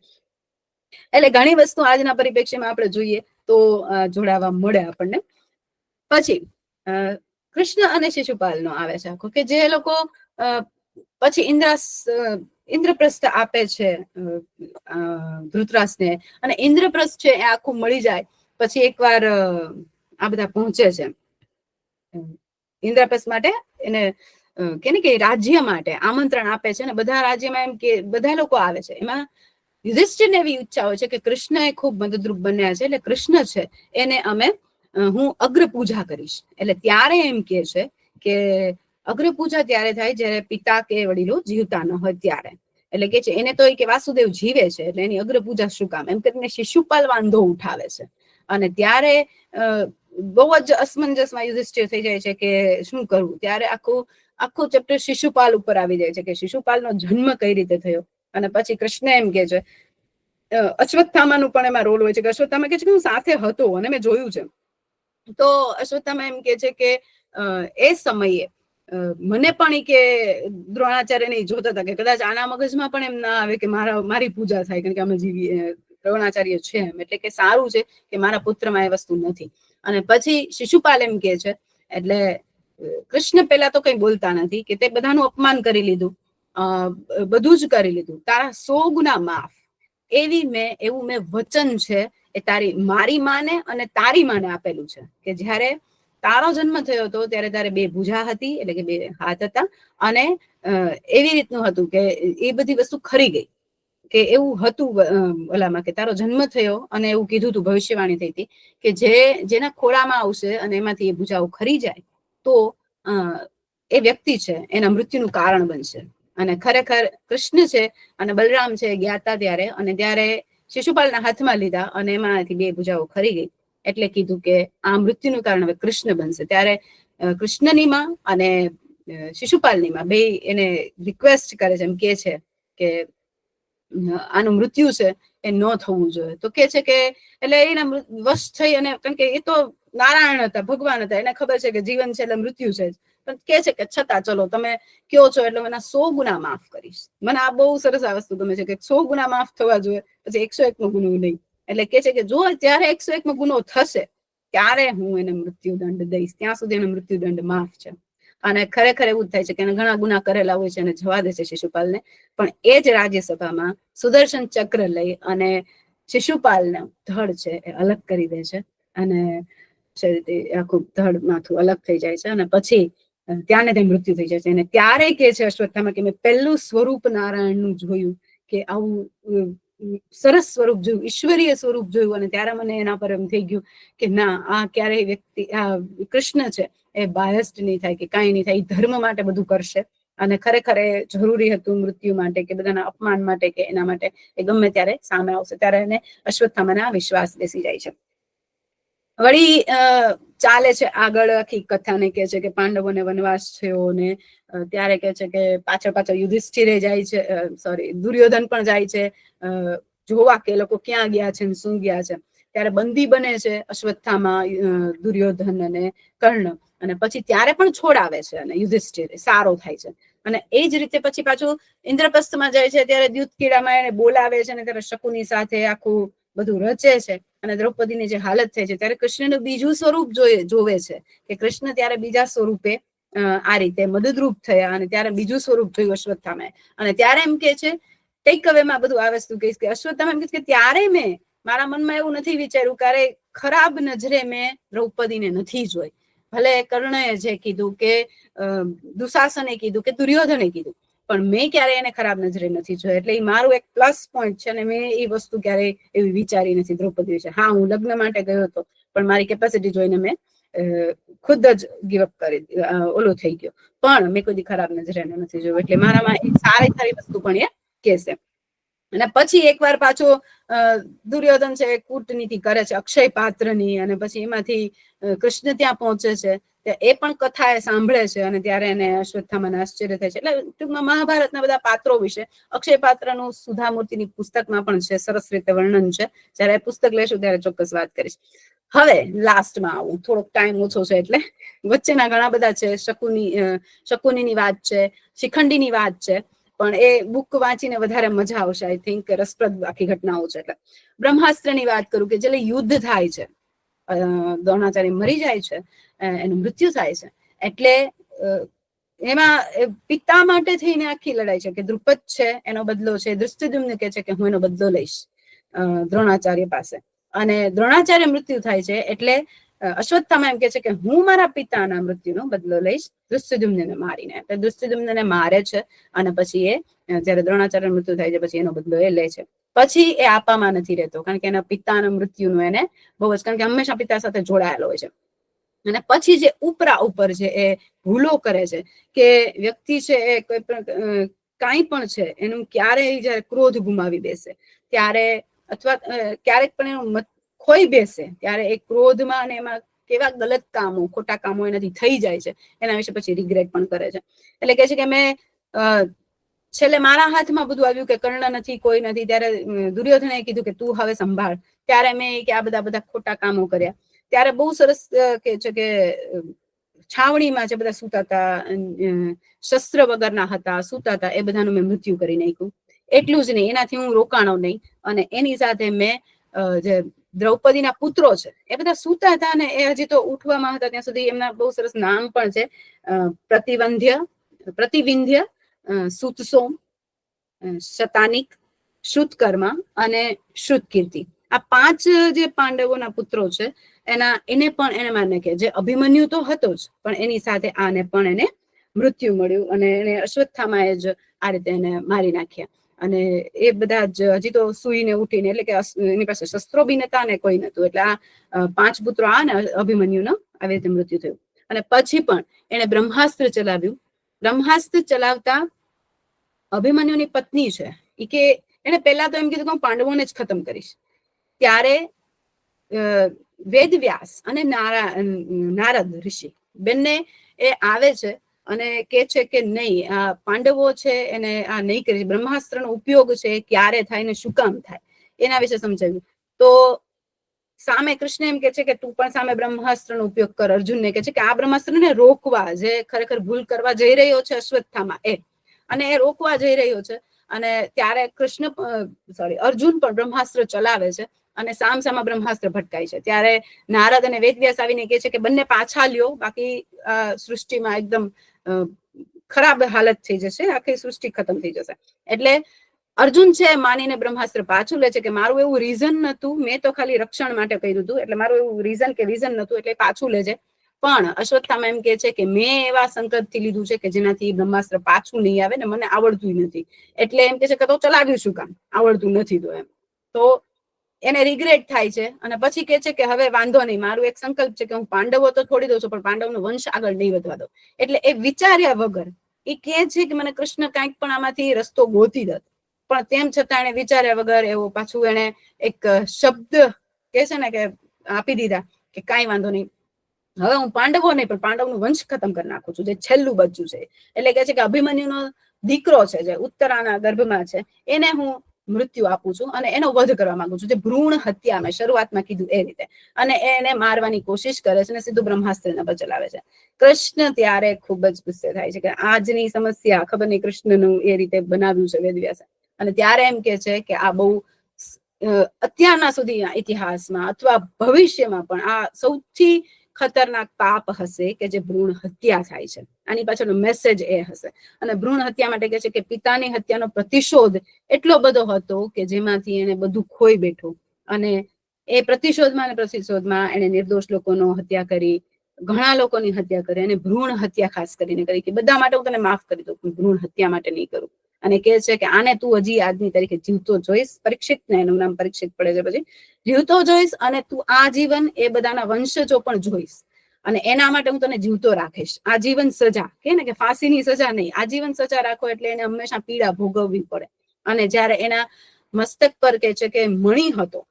એટલે ઘણી વસ્તુ આજના પરિપ્રેક્ષ્યમાં આપણે જોઈએ તો જોડાવા મળે આપણને. પછી કૃષ્ણ અને શિશુપાલનો આવે છે આખો, કે જે લોકો પછી ઇન્દ્રપ્રસ્થ આપે છે ધૃતરાષ્ટ્રને, અને ઇન્દ્રપ્રસ્થ છે એ આખું મળી જાય પછી એકવાર આ બધા પહોંચે છે ઇન્દ્રપ્રસ્થ માટે, એને કે રાજ્ય માટે આમંત્રણ આપે છે ને બધા રાજ્યમાં એમ કે બધા લોકો આવે છે. એમાં યુધિષ્ઠિરને એવી ઈચ્છા હોય છે કે કૃષ્ણ એ ખૂબ મદદરૂપ બન્યા છે, એટલે કૃષ્ણ છે એને હું અગ્ર પૂજા કરીશ. એટલે ત્યારે એમ કે છે કે અગ્ર પૂજા ત્યારે થાય જ્યારે પિતા કે વડીલો જીવતા ન હોય ત્યારે. એટલે કે છે એને તો કે વાસુદેવ જીવે છે એટલે એની અગ્ર પૂજા શું કામ, એમ કરીને શિશુપાલ વાંધો ઉઠાવે છે. અને ત્યારે બહુ જ અસમંજસમાં યુધિષ્ઠિર થઈ જાય છે કે શું કરવું. ત્યારે આખું ચેપ્ટર શિશુપાલ ઉપર આવી જાય છે કે શિશુપાલનો જન્મ કઈ રીતે થયો. અને પછી કૃષ્ણ એમ કે છે, અશ્વત્થામાનું પણ એમાં રોલ હોય છે કે અશ્વત્થામા કે છે કે હું સાથે હતો અને મેં જોયું છે. તો અશ્વત્થામા એમ કે છે કે એ સમયે મને પણ કે દ્રોણાચાર્યને જોતા હતા કે કદાચ આના મગજમાં પણ એમ ના આવે કે મારી પૂજા થાય, કારણ કે અમે જીવી દ્રોણાચાર્ય છે એમ, એટલે કે સારું છે કે મારા પુત્રમાં એ વસ્તુ નથી. અને પછી શિશુપાલ એમ કે છે, એટલે કૃષ્ણ પેલા તો કઈ બોલતા નથી કે તે બધાનું અપમાન કરી લીધું, બધું જ કરી લીધું, તારા 100 ગુના માફ, એવું મેં વચન છે એ મારી માને અને તારી માને આપેલું છે કે જ્યારે તારો જન્મ થયો હતો ત્યારે તારે 2 ભુજા હતી, એટલે કે 2 હાથ હતા, અને એવી રીતનું હતું કે એ બધી વસ્તુ ખરી ગઈ, કે એવું હતું ઓલામાં કે તારો જન્મ થયો અને એવું કીધું હતું, ભવિષ્યવાણી થઈ હતી કે જેના ખોળામાં આવશે અને એમાંથી એ ભુજાઓ ખરી જાય તો એ વ્યક્તિ છે એના મૃત્યુનું કારણ બનશે. અને ખરેખર કૃષ્ણ છે અને બલરામ છે ગયા હતા ત્યારે, અને ત્યારે શિશુપાલના હાથમાં લીધા અને એમાંથી 2 ભુજાઓ ખરી ગઈ, એટલે કીધું કે આ મૃત્યુનું કારણ હવે કૃષ્ણ બનશે. ત્યારે કૃષ્ણની માં અને શિશુપાલની માં બે એને રિક્વેસ્ટ કરે છે, એમ કે છે કે આનું મૃત્યુ છે એ ન થવું જોઈએ. તો કે છે કે એટલે એના વશ થઈ, અને કારણ કે એ તો નારાયણ હતા, ભગવાન હતા, એને ખબર છે કે જીવન છે એટલે મૃત્યુ છે, પણ કે છે કે છતાં ચલો તમે કયો છો એટલે મને 100 ગુના માફ કરીશ. મને આ બહુ સરસ આ વસ્તુ ગમે છે કે 100 ગુના માફ થવા જોઈએ, પછી 101 નો ગુનો નહીં. એટલે કે છે કે જો ત્યારે 101 નો ગુનો થશે ત્યારે હું એને મૃત્યુદંડ દઈશ, ત્યાં સુધી એનો મૃત્યુદંડ માફ છે. અને ખરેખર એવું જ થાય છે કે એને ઘણા ગુના કરેલા હોય છે અને જવા દે છે શિશુપાલને, પણ એ જ રાજ્યસભામાં સુદર્શન ચક્ર લઈ અને શિશુપાલને ધડ છે એ અલગ કરી દે છે, અને આખું ધડ માથું અલગ થઈ જાય છે, અને પછી ત્યાં ને ત્યાં મૃત્યુ થઈ જાય છે. અને ત્યારે કે છે અશ્વત્થામા કે મેં પહેલું સ્વરૂપ નારાયણનું જોયું, કે આવું સરસ સ્વરૂપ જોયું, ઈશ્વરીય સ્વરૂપ જોયું, અને ત્યારે મને એના પર એમ થઈ ગયું કે ના, આ ક્યારેય વ્યક્તિ, આ કૃષ્ણ છે એ બાયસ્ડ નહીં થાય, કે કાંઈ નહીં થાય, ધર્મ માટે બધું કરશે. અને ખરેખર એ જરૂરી હતું મૃત્યુ માટે, કે બધાના અપમાન માટે, કે એના માટે એ ગમે ત્યારે સામે આવશે. ત્યારે એને અશ્વત્થામાને આ વિશ્વાસ બેસી જાય છે. વળી ચાલે છે આગળ આખી કથાને, કે છે કે પાંડવોને વનવાસ થયો ને ત્યારે કે છે કે પાછળ યુધિષ્ઠિરે જાય છે, દુર્યોધન પણ જાય છે જોવા કે લોકો ક્યાં ગયા છે ને શું ગયા છે. ત્યારે બંદી બને છે અશ્વત્થામા, દુર્યોધન અને કર્ણ, અને પછી ત્યારે પણ છોડાવે છે અને યુધિષ્ઠિર સારો થાય છે. અને એ જ રીતે પછી પાછું ઇન્દ્રપ્રસ્થમાં જાય છે ત્યારે દ્યુતકીડામાં એને બોલાવે છે, અને ત્યારે શકુની સાથે આખું બધું રચે છે, અને દ્રૌપદીની જે હાલત થાય છે ત્યારે કૃષ્ણનું બીજું સ્વરૂપ જોવે છે, કે કૃષ્ણ ત્યારે બીજા સ્વરૂપે આ રીતે મદદરૂપ થયા, અને ત્યારે બીજું સ્વરૂપ જોયું અશ્વત્થામાએ. અને ત્યારે એમ કે છે, ટેક અવેમાં બધું આ વસ્તુ કહીશ કે અશ્વત્થામા એમ કે ત્યારે મેં મારા મનમાં એવું નથી વિચાર્યું, ક્યારે ખરાબ નજરે મેં દ્રૌપદીને નથી જોઈ. ભલે કર્ણએ જે કીધું, કે દુશાસને કીધું, કે દુર્યોધને કીધું, પણ મેં ક્યારે એને ખરાબ નજરે નથી જોઈ. એટલે એ મારું એક પ્લસ પોઈન્ટ છે, અને મેં એ વસ્તુ ક્યારેય એવી વિચારી નથી દ્રૌપદી વિશે. હા, હું લગ્ન માટે ગયો હતો, પણ મારી કેપેસિટી જોઈને મેં ખુદ જ ગીવઅપ કરી, ઓલો થઈ ગયો, પણ મેં કોઈ ખરાબ નજરે નથી જોયું. એટલે મારામાં એક સારી વસ્તુ પણ એ કહેશે. અને પછી એકવાર પાછો દુર્યોધન છે કૂટનીતિ કરે છે અક્ષય પાત્રની, અને પછી એમાંથી કૃષ્ણ ત્યાં પહોંચે છે, એ પણ કથા એ સાંભળે છે, અને ત્યારે એને અશ્વત્થામાને આશ્ચર્ય થાય છે. એટલે ટૂંકમાં મહાભારતના બધા પાત્રો વિશે અક્ષય પાત્રનું સુધામૂર્તિની પુસ્તકમાં પણ છે, સરસ રીતે વર્ણન છે. જયારે પુસ્તક લેશું ત્યારે ચોક્કસ વાત કરીશ. હવે લાસ્ટમાં આવું, થોડોક ટાઈમ ઓછો છે એટલે વચ્ચેના ઘણા બધા છે. શકુનીની વાત છે, શિખંડીની વાત છે, પણ એ બુક વાંચીને વધારે મજા આવશે. આઈ થિંક રસપ્રદ આખી ઘટનાઓ છે. એટલે બ્રહ્માસ્ત્રની વાત કરું, કે જ્યારે યુદ્ધ થાય છે, દ્રોણાચાર્ય મરી જાય છે, એનું મૃત્યુ થાય છે, એટલે એમાં પિતા માટે થઈને આખી લડાઈ છે, કે દ્રુપદ છે એનો બદલો છે, ધૃષ્ટદ્યુમ્ન કે છે કે હું એનો બદલો લઈશ દ્રોણાચાર્ય પાસે. અને દ્રોણાચાર્ય મૃત્યુ થાય છે એટલે અશ્વત્થામા એમ કે છે કે હું મારા પિતાના મૃત્યુનો બદલો લઈશ ધૃષ્ટદ્યુમ્નને મારીને. એટલે ધૃષ્ટદ્યુમ્નને મારે છે, અને પછી એ જયારે દ્રોણાચાર્ય મૃત્યુ થાય છે પછી એનો બદલો એ લે છે. પછી એ આપવામાં નથી રહેતો, કારણ કે એના પિતાના મૃત્યુનું એને બહુ જ, કારણ કે હંમેશા પિતા સાથે જોડાયેલો હોય છે. અને પછી જે ઉપરા ઉપર છે એ ભૂલો કરે છે કે વ્યક્તિ છે એ કોઈ પણ કાંઈ પણ છે એનું ક્યારેય જયારે ક્રોધ ગુમાવી બેસે ત્યારે અથવા ક્યારેક પણ એનું ખોઈ બેસે ત્યારે એ ક્રોધમાં અને એમાં કેવા ગલત કામો ખોટા કામો એનાથી થઈ જાય છે એના વિશે પછી રિગ્રેટ પણ કરે છે. એટલે કે છે કે મેં છેલ્લે મારા હાથમાં બધું આવ્યું કે કર્ણ નથી કોઈ નથી ત્યારે દુર્યોધને કીધું કે તું હવે સંભાળ. ત્યારે મેં કે આ બધા ખોટા કામો કર્યા. ત્યારે બહુ સરસ કે છે કે છાવણીમાં જે બધા સૂતા હતા શસ્ત્ર વગરના હતા સૂતા હતા એ બધાનું મેં મૃત્યુ કરી નાખ્યું. એટલું જ નહીં એનાથી હું રોકાણો નહીં અને એની સાથે મેં જે દ્રૌપદીના પુત્રો છે એ બધા સૂતા હતા અને એ હજી તો ઉઠવામાં હતા ત્યાં સુધી એમના બહુ સરસ નામ પણ છે પ્રતિવિંધ્ય સુતસોમ શતાનિક શ્રુતકર્મા અને શ્રુતકીર્તિ. આ 5 જે પાંડવોના પુત્રો છે એને પણ એને માને કે જે અભિમન્યુ તો હતો જ પણ એની સાથે આને પણ એને મૃત્યુ મળ્યું અને એને અશ્વત્થામાએ જ આ રીતે એને મારી નાખ્યા. અને એ બધા જ હજી તો સુઈને ઉઠીને એટલે કે એની પાસે શસ્ત્રો બી નતા ને કોઈ નતું એટલે આ 5 પુત્રો ને અભિમન્યુનો આવી રીતે મૃત્યુ થયું. અને પછી પણ એને બ્રહ્માસ્ત્ર ચલાવ્યું. બ્રહ્માસ્ત્ર ચલાવતા અભિમન્યુની પત્ની છે એ કે એને પહેલા તો એમ કીધું કે હું પાંડવોને જ ખતમ કરીશ. ત્યારે વેદવ્યાસ અને નારદ ઋષિ બંને એ આવે છે અને કે છે કે નહીં આ પાંડવો છે એને આ નહીં કરી. બ્રહ્માસ્ત્રનો ઉપયોગ છે ક્યારે થાય ને શું કામ થાય એના વિશે સમજાવ્યું. તો સામે કૃષ્ણ એમ કે છે કે તું પણ સામે બ્રહ્માસ્ત્રનો ઉપયોગ કર. અર્જુનને કે છે કે આ બ્રહ્માસ્ત્રને રોકવા જે ખરેખર ભૂલ કરવા જઈ રહ્યો છે અશ્વત્થામા અને એ રોકવા જઈ રહ્યો છે. અને ત્યારે અર્જુન પણ બ્રહ્માસ્ત્ર ચલાવે છે અને સામસામા બ્રહ્માસ્ત્ર ભટકાય છે. ત્યારે નારદ અને વેદવ્યાસ આવીને કહે છે કે બંને પાછા લ્યો બાકી સૃષ્ટિમાં એકદમ ખરાબ હાલત થઈ જશે આખી સૃષ્ટિ ખતમ થઈ જશે. એટલે અર્જુન છે માનીને બ્રહ્માસ્ત્ર પાછું લે છે કે મારું એવું રીઝન નતું મેં તો ખાલી રક્ષણ માટે કર્યું હતું એટલે મારું એવું રીઝન કે વિઝન નતું એટલે પાછું લે છે. પણ અશ્વત્થામા એમ કે છે કે મેં એવા સંકલ્પથી લીધું છે કે જેનાથી બ્રહ્માસ્ત્ર પાછું નહીં આવે ને મને આવડતું નથી એટલે એમ કે છે કે તો ચલાવ્યું શું કામ આવડતું નથી તો એમ. તો એને રિગ્રેટ થાય છે અને પછી કે છે કે હવે વાંધો નહીં મારું એક સંકલ્પ છે કે હું પાંડવો તો છોડી દઉં છું પણ પાંડવનો વંશ આગળ નહીં વધવા દઉં. એટલે એ વિચાર્યા વગર એ કે છે કે મને કૃષ્ણ કાંઈક પણ આમાંથી રસ્તો ગોતી દત પણ તેમ છતાં એને વિચાર્યા વગર એવું પાછું એને એક શબ્દ કે છે ને કે આપી દીધા કે કાંઈ વાંધો નહીં હવે હું પાંડવો નહીં પણ પાંડવનું વંશ ખતમ કરી નાખું છું જે છેલ્લું બચ્ચું છે. એટલે કે છે કે અભિમન્યુનો દીકરો છે જે ઉત્તરાના ગર્ભમાં છે એને હું મૃત્યુ આપું છું અને એનો વધ કરવા માંગુ છું. જે ભ્રૂણ હત્યા મેં શરૂઆતમાં કીધું એ રીતે અને એને મારવાની કોશિશ કરે છે અને સીધું બ્રહ્માસ્ત્રને પર ચલાવે છે. કૃષ્ણ ત્યારે ખૂબ જ ગુસ્સે થાય છે કે આજની સમસ્યા ખબર નહીં કૃષ્ણનું એ રીતે બનાવ્યું છે વેદવ્યાસે. અને ત્યારે એમ કે છે કે આ બહુ અત્યારના સુધીના ઇતિહાસમાં અથવા ભવિષ્યમાં પણ આ સૌથી ખતરનાક પાપ હશે કે જે ભ્રૂણ હત્યા થાય છે. આની પાછળનો મેસેજ એ હશે. અને ભ્રૂણ હત્યા માટે કે છે કે પિતાની હત્યાનો પ્રતિશોધ એટલો બધો હતો કે જેમાંથી એને બધું ખોઈ બેઠો અને એ પ્રતિશોધમાં એને નિર્દોષ લોકોનો હત્યા કરી ઘણા લોકોની હત્યા કરી અને ભ્રૂણ હત્યા ખાસ કરીને કરી કે બધા માટે હું તને માફ કરી દઉં પણ ભ્રૂણ હત્યા માટે નહીં કરું. અને કે છે કે આને તું હજી આજની તારીખે જીવતો જોઈશ. પરીક્ષિત ને એનું નામ પરીક્ષિત પડે છે પછી જીવતો જોઈશ અને તું આ જીવન એ બધાના વંશજો પણ જોઈશ અને એના માટે હું તને જીવતો રાખીશ. આજીવન સજા કે ને કે ફાંસીની સજા નહીં આજીવન સજા રાખો એટલે એને હંમેશા પીડા ભોગવવી પડે. અને જયારે એના મસ્તક પર કે છે કે મણી હતો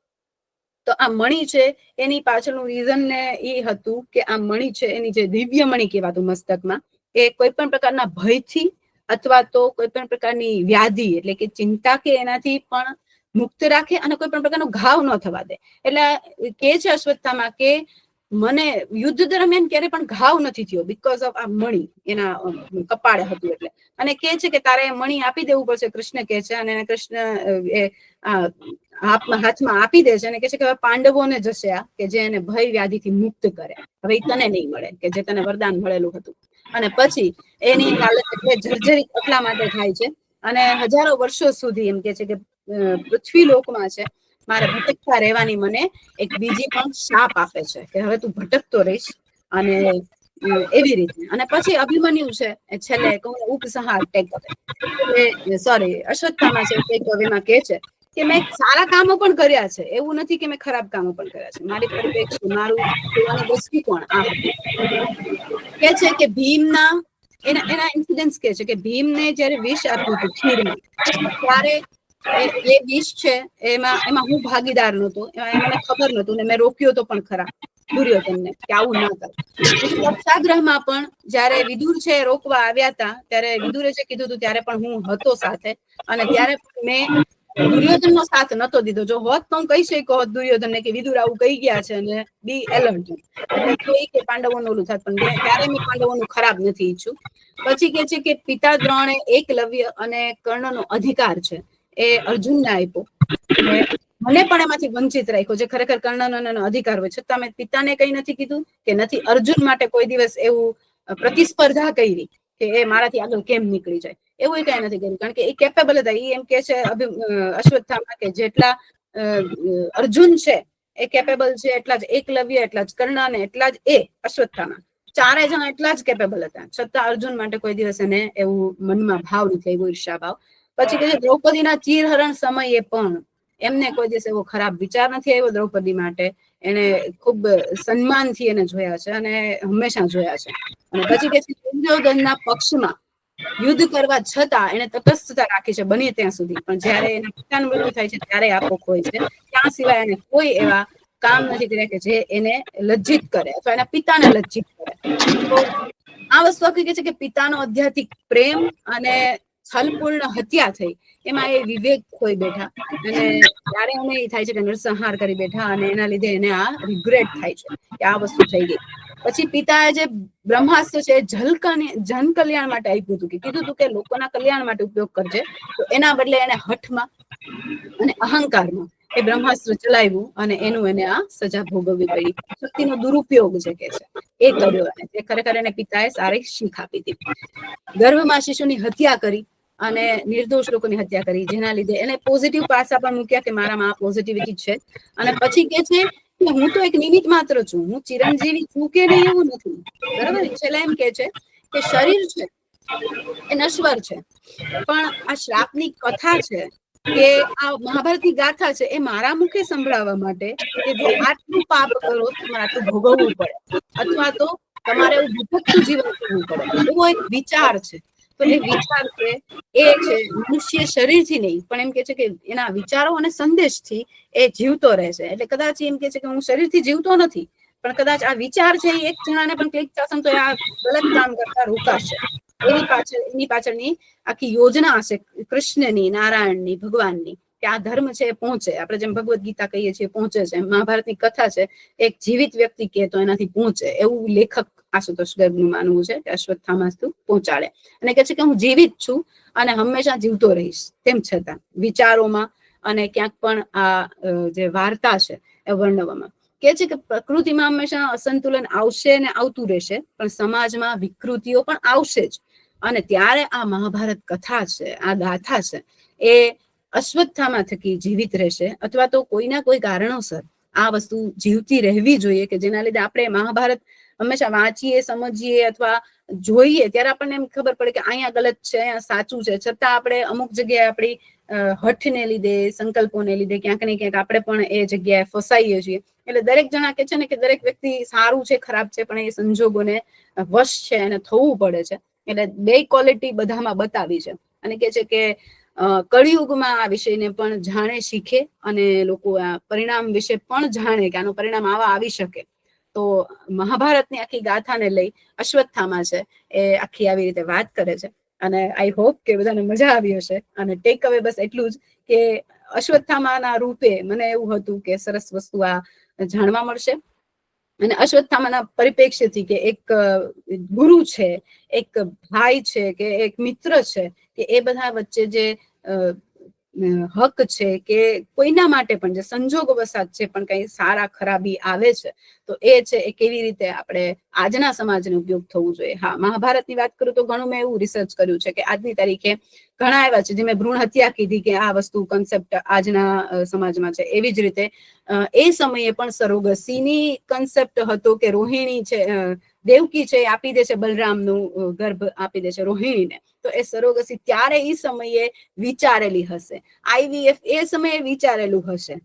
તો આ મણી છે એની પાછળનું રીઝન ને એ હતું કે આ મણી છે એની જે દિવ્ય મણી કહેવાતું મસ્તકમાં એ કોઈ પણ પ્રકારના ભયથી અથવા તો કોઈ પણ પ્રકારની વ્યાધિ એટલે કે ચિંતા કે એનાથી પણ મુક્ત રાખે અને કોઈ પણ પ્રકારનો ઘાવ ન થવા દે. એટલે કે છે અશ્વત્થામા કે મને યુદ્ધ દરમિયાન ક્યારે પણ ઘાવ નથી થયો બીકોઝ ઓફ આ મણી એના કપાળે હતું એટલે. અને કે છે કે તારે મણી આપી દેવું પડશે કૃષ્ણ કે છે અને કૃષ્ણ હાથમાં આપી દે છે અને કે છે કે હવે પાંડવોને જશે આ કે જે એને ભય વ્યાધિથી મુક્ત કરે હવે એ તને નહીં મળે કે જે તને વરદાન મળેલું હતું. અને પછી એની હાલત એટલે જર્જરિત એટલા માટે થાય છે અને હજારો વર્ષો સુધી એમ કે છે કે પૃથ્વી લોકમાં છે મારે ભટકતા રહેવાની મને એક બીજી પણ શાપ આપે છે કે હવે તું ભટકતો રહીશ અને એવી રીતે. અને પછી અભિમન્યુ છે છેલ્લે ઉપસંહાર અશ્વત્થામા છે ટેક અવેમાં કે છે કે મેં સારા કામો પણ કર્યા છે, એવું નથી કે મેં ખરાબ કામો પણ કર્યા છે. મારી પરિપ્રેક્ષ્ય, મારું જોવાનો દ્રષ્ટિકોણ આ હતું. કે છે કે ભીમના એના ઇન્સિડન્સ કે છે કે ભીમને જયારે વિષ આપ્યું હતું ખીરમાં, ત્યારે એ વિષ છે એમાં હું ભાગીદાર નહોતો, એમાં મને ખબર નહોતું ને મેં રોક્યો તો પણ ખરા દુર્યોધનને કે આવું ના કર. પછી સત્યાગ્રહમાં પણ જયારે વિદુર છે રોકવા આવ્યા હતા, ત્યારે વિદુરે જે કીધું હતું ત્યારે પણ હું હતો સાથે, અને ત્યારે મેં દુર્યોધનનો સાથ નતો દીધો. જો હોત તો હું કહી શક્યો હોત દુર્યોધનને કે વિદુર આવું કહી ગયા છે અને બી એલર્ટ, એટલે કોઈ કે પાંડવોનું ઓલું થાત, પણ ત્યારે મેં પાંડવોનું ખરાબ નથી ઈચ્છું. પછી કે છે કે પિતા દ્રોણે એકલવ્ય અને કર્ણનો અધિકાર છે એ અર્જુનને આપ્યો, મને પણ એમાંથી વંચિત રાખ્યો, જે ખરેખર કર્ણનો અધિકાર હોય છતાં મેં પિતાને કઈ નથી કીધું કે નથી અર્જુન માટે કોઈ દિવસ એવું પ્રતિસ્પર્ધા કરી કે એ મારાથી આગળ કેમ નીકળી જાય, એવું કઈ નથી કર્યું. કારણ કે એ કેપેબલ હતા. એ એમ કે છે અશ્વત્થામા કે જેટલા અર્જુન છે એ કેપેબલ છે, એટલા જ એકલવ્ય, એટલા જ કર્ણ અને એટલા જ એ અશ્વત્થામા, ચારે જણ એટલા જ કેપેબલ હતા. છતાં અર્જુન માટે કોઈ દિવસ એને એવું મનમાં ભાવ નથી આવ્યો, ઈર્ષા ભાવ. પછી કે દ્રૌપદીના ચીરહરણ સમયે પણ એમને કોઈ દિવસ એવો ખરાબ વિચાર નથી આવ્યો દ્રૌપદી માટે. એને ખૂબ સન્માનથી એને જોયા છે અને હંમેશા જોયા છે. અને પછી કે છે દુર્યોધનના પક્ષમાં યુદ્ધ કરવા છતાં એને તટસ્થતા રાખી છે બની ત્યાં સુધી, પણ જયારે એના પિતાનું મૃત્યુ થાય છે ત્યારે આપો ખોય છે. ત્યાં સિવાય એને કોઈ એવા કામ નથી કર્યા કે જે એને લજ્જિત કરે અથવા એના પિતાને લજ્જિત કરે. તો આ વસ્તુ હકીકત છે કે પિતાનો આધ્યાત્મિક પ્રેમ અને છલપૂર્ણ હત્યા થઈ, એમાં એ વિવેક ખોઈ બેઠા, અને ત્યારે એને એ થાય છે કે નરસંહાર કરી બેઠા, અને એના લીધે એને આ રિગ્રેટ થાય છે કે આ વસ્તુ થઈ ગઈ. પછી પિતાએ જે બ્રહ્માસ્ત્ર છે એ જન કલ્યાણ માટે આપ્યું હતું, કે કીધું હતું કે લોકોના કલ્યાણ માટે ઉપયોગ કરજે, તો એના બદલે એને હઠમાં અને અહંકારમાં એ બ્રહ્માસ્ત્ર ચલાવ્યું, અને એનું એને આ સજા ભોગવવી પડી. શક્તિનો દુરુપયોગ છે કે છે એ કર્યો, અને તે ખરેખર એને પિતાએ સારી શીખ આપી હતી. ગર્ભમાં શિશુની હત્યા કરી અને નિર્દોષ લોકોની હત્યા કરી, જેના લીધે એને પોઝિટિવ પાસા પણ મૂક્યા કે મારામાં આ પોઝિટિવિટી છે. અને પછી કે છે કે હું તો એક નિમિત્ત માત્ર છું, હું ચિરંજીવી છું કે નહીં એવું નથી, બરાબર. છેલ્લા એમ કે છે કે શરીર છે એ નશ્વર છે, પણ આ શ્રાપની કથા છે કે આ મહાભારતની ગાથા છે એ મારા મુખે સંભળાવવા માટે કે જો આટલું પાપ કરો તમારે આટલું ભોગવવું પડે, અથવા તો તમારે એવું ભટકતું જીવન જીવવું પડે, એવો એક વિચાર છે. તો એ વિચાર છે એ છે મનુષ્ય શરીરથી નહીં, પણ એમ કે છે કે એના વિચારો અને સંદેશથી એ જીવતો રહેશે. એટલે કદાચ એમ કે છે કે હું શરીરથી જીવતો નથી, પણ કદાચ આ વિચાર છે એ એક જણાને પણ ક્લિક થશે તો આ ગલત કામ કરતા રોકાશે. એની પાછળની આખી યોજના હશે કૃષ્ણની, નારાયણની, ભગવાનની, કે આ ધર્મ છે એ પહોંચે. આપણે જેમ ભગવદ્ ગીતા કહીએ છીએ પહોંચે છે, મહાભારતની કથા છે એક જીવિત વ્યક્તિ કહે તો એનાથી પહોંચે, એવું લેખક આશુતોષ ગર્ગનું માનવું છે કે અશ્વત્થામા પહોંચાડે. અને કહે છે કે હું જીવિત છું અને હંમેશા જીવતો રહીશ, તેમ છતાં વિચારોમાં અને ક્યાંક પણ આ જે વાર્તા છે એ વર્ણવવામાં કે છે કે પ્રકૃતિમાં હંમેશા અસંતુલન આવશે ને આવતું રહેશે, પણ સમાજમાં વિકૃતિઓ પણ આવશે જ. અને ત્યારે આ મહાભારત કથા છે, આ ગાથા છે એ અશ્વત્થામા થકી જીવિત રહેશે, અથવા તો કોઈના કોઈ કારણોસર આ વસ્તુ જીવતી રહેવી જોઈએ, કે જેના લીધે આપણે મહાભારત હંમેશા વાંચીએ, સમજીએ અથવા જોઈએ ત્યારે આપણને એમ ખબર પડે કે અહીંયા ગલત છે, અહીંયા સાચું છે. છતાં આપણે અમુક જગ્યાએ આપણી હઠને લીધે, સંકલ્પોને લીધે ક્યાંક ને ક્યાંક આપણે પણ એ જગ્યાએ ફસાઈએ છીએ. એટલે દરેક જણા કે છે ને કે દરેક વ્યક્તિ સારું છે, ખરાબ છે, પણ એ સંજોગોને વશ છે, એને થવું પડે છે. એટલે બે ક્વોલિટી બધામાં બતાવી છે, અને કે છે કે કળિયુગમાં આ વિષયને પણ જાણે, શીખે, અને લોકો આ પરિણામ વિશે પણ જાણે કે આનું પરિણામ આવા આવી શકે. તો મહાભારતની આખી ગાથાને લઈ અશ્વત્થામા છે એ આખી આવી રીતે વાત કરે છે. અને આઈ હોપ કે બધાને મજા આવી હશે. અને ટેક અવે બસ એટલું જ કે અશ્વત્થામાના રૂપે મને એવું હતું કે સરસ વસ્તુ આ જાણવા મળશે. અને અશ્વત્થામાના પરિપ્રેક્ષ્યથી કે એક ગુરુ છે, એક ભાઈ છે, કે એક મિત્ર છે, કે એ બધા વચ્ચે જે હક છે કે કોઈના માટે પણ જે સંજોગ વસાત છે પણ કઈ સારા ખરાબી આવે છે તો એ છે એ કેવી રીતે આપણે આજના સમાજને ઉપયોગ થવું જોઈએ. હા, મહાભારતની વાત કરું તો ઘણું મેં એવું રિસર્ચ કર્યું છે કે આજની તારીખે ઘણા એવા છે, જે મેં ભ્રૂણ હત્યા કીધી કે આ વસ્તુ કન્સેપ્ટ આજના સમાજમાં છે. એવી જ રીતે એ સમયે પણ સરોગસીની કન્સેપ્ટ હતો કે રોહિણી છે, દેવકી છે એ આપી દે છે બલરામનું ગર્ભ આપી દે છે રોહિણીને, તો એ સરોગસી ત્યારે એ સમયે વિચારેલી હશે. IVF એ સમયે વિચારેલું હશે.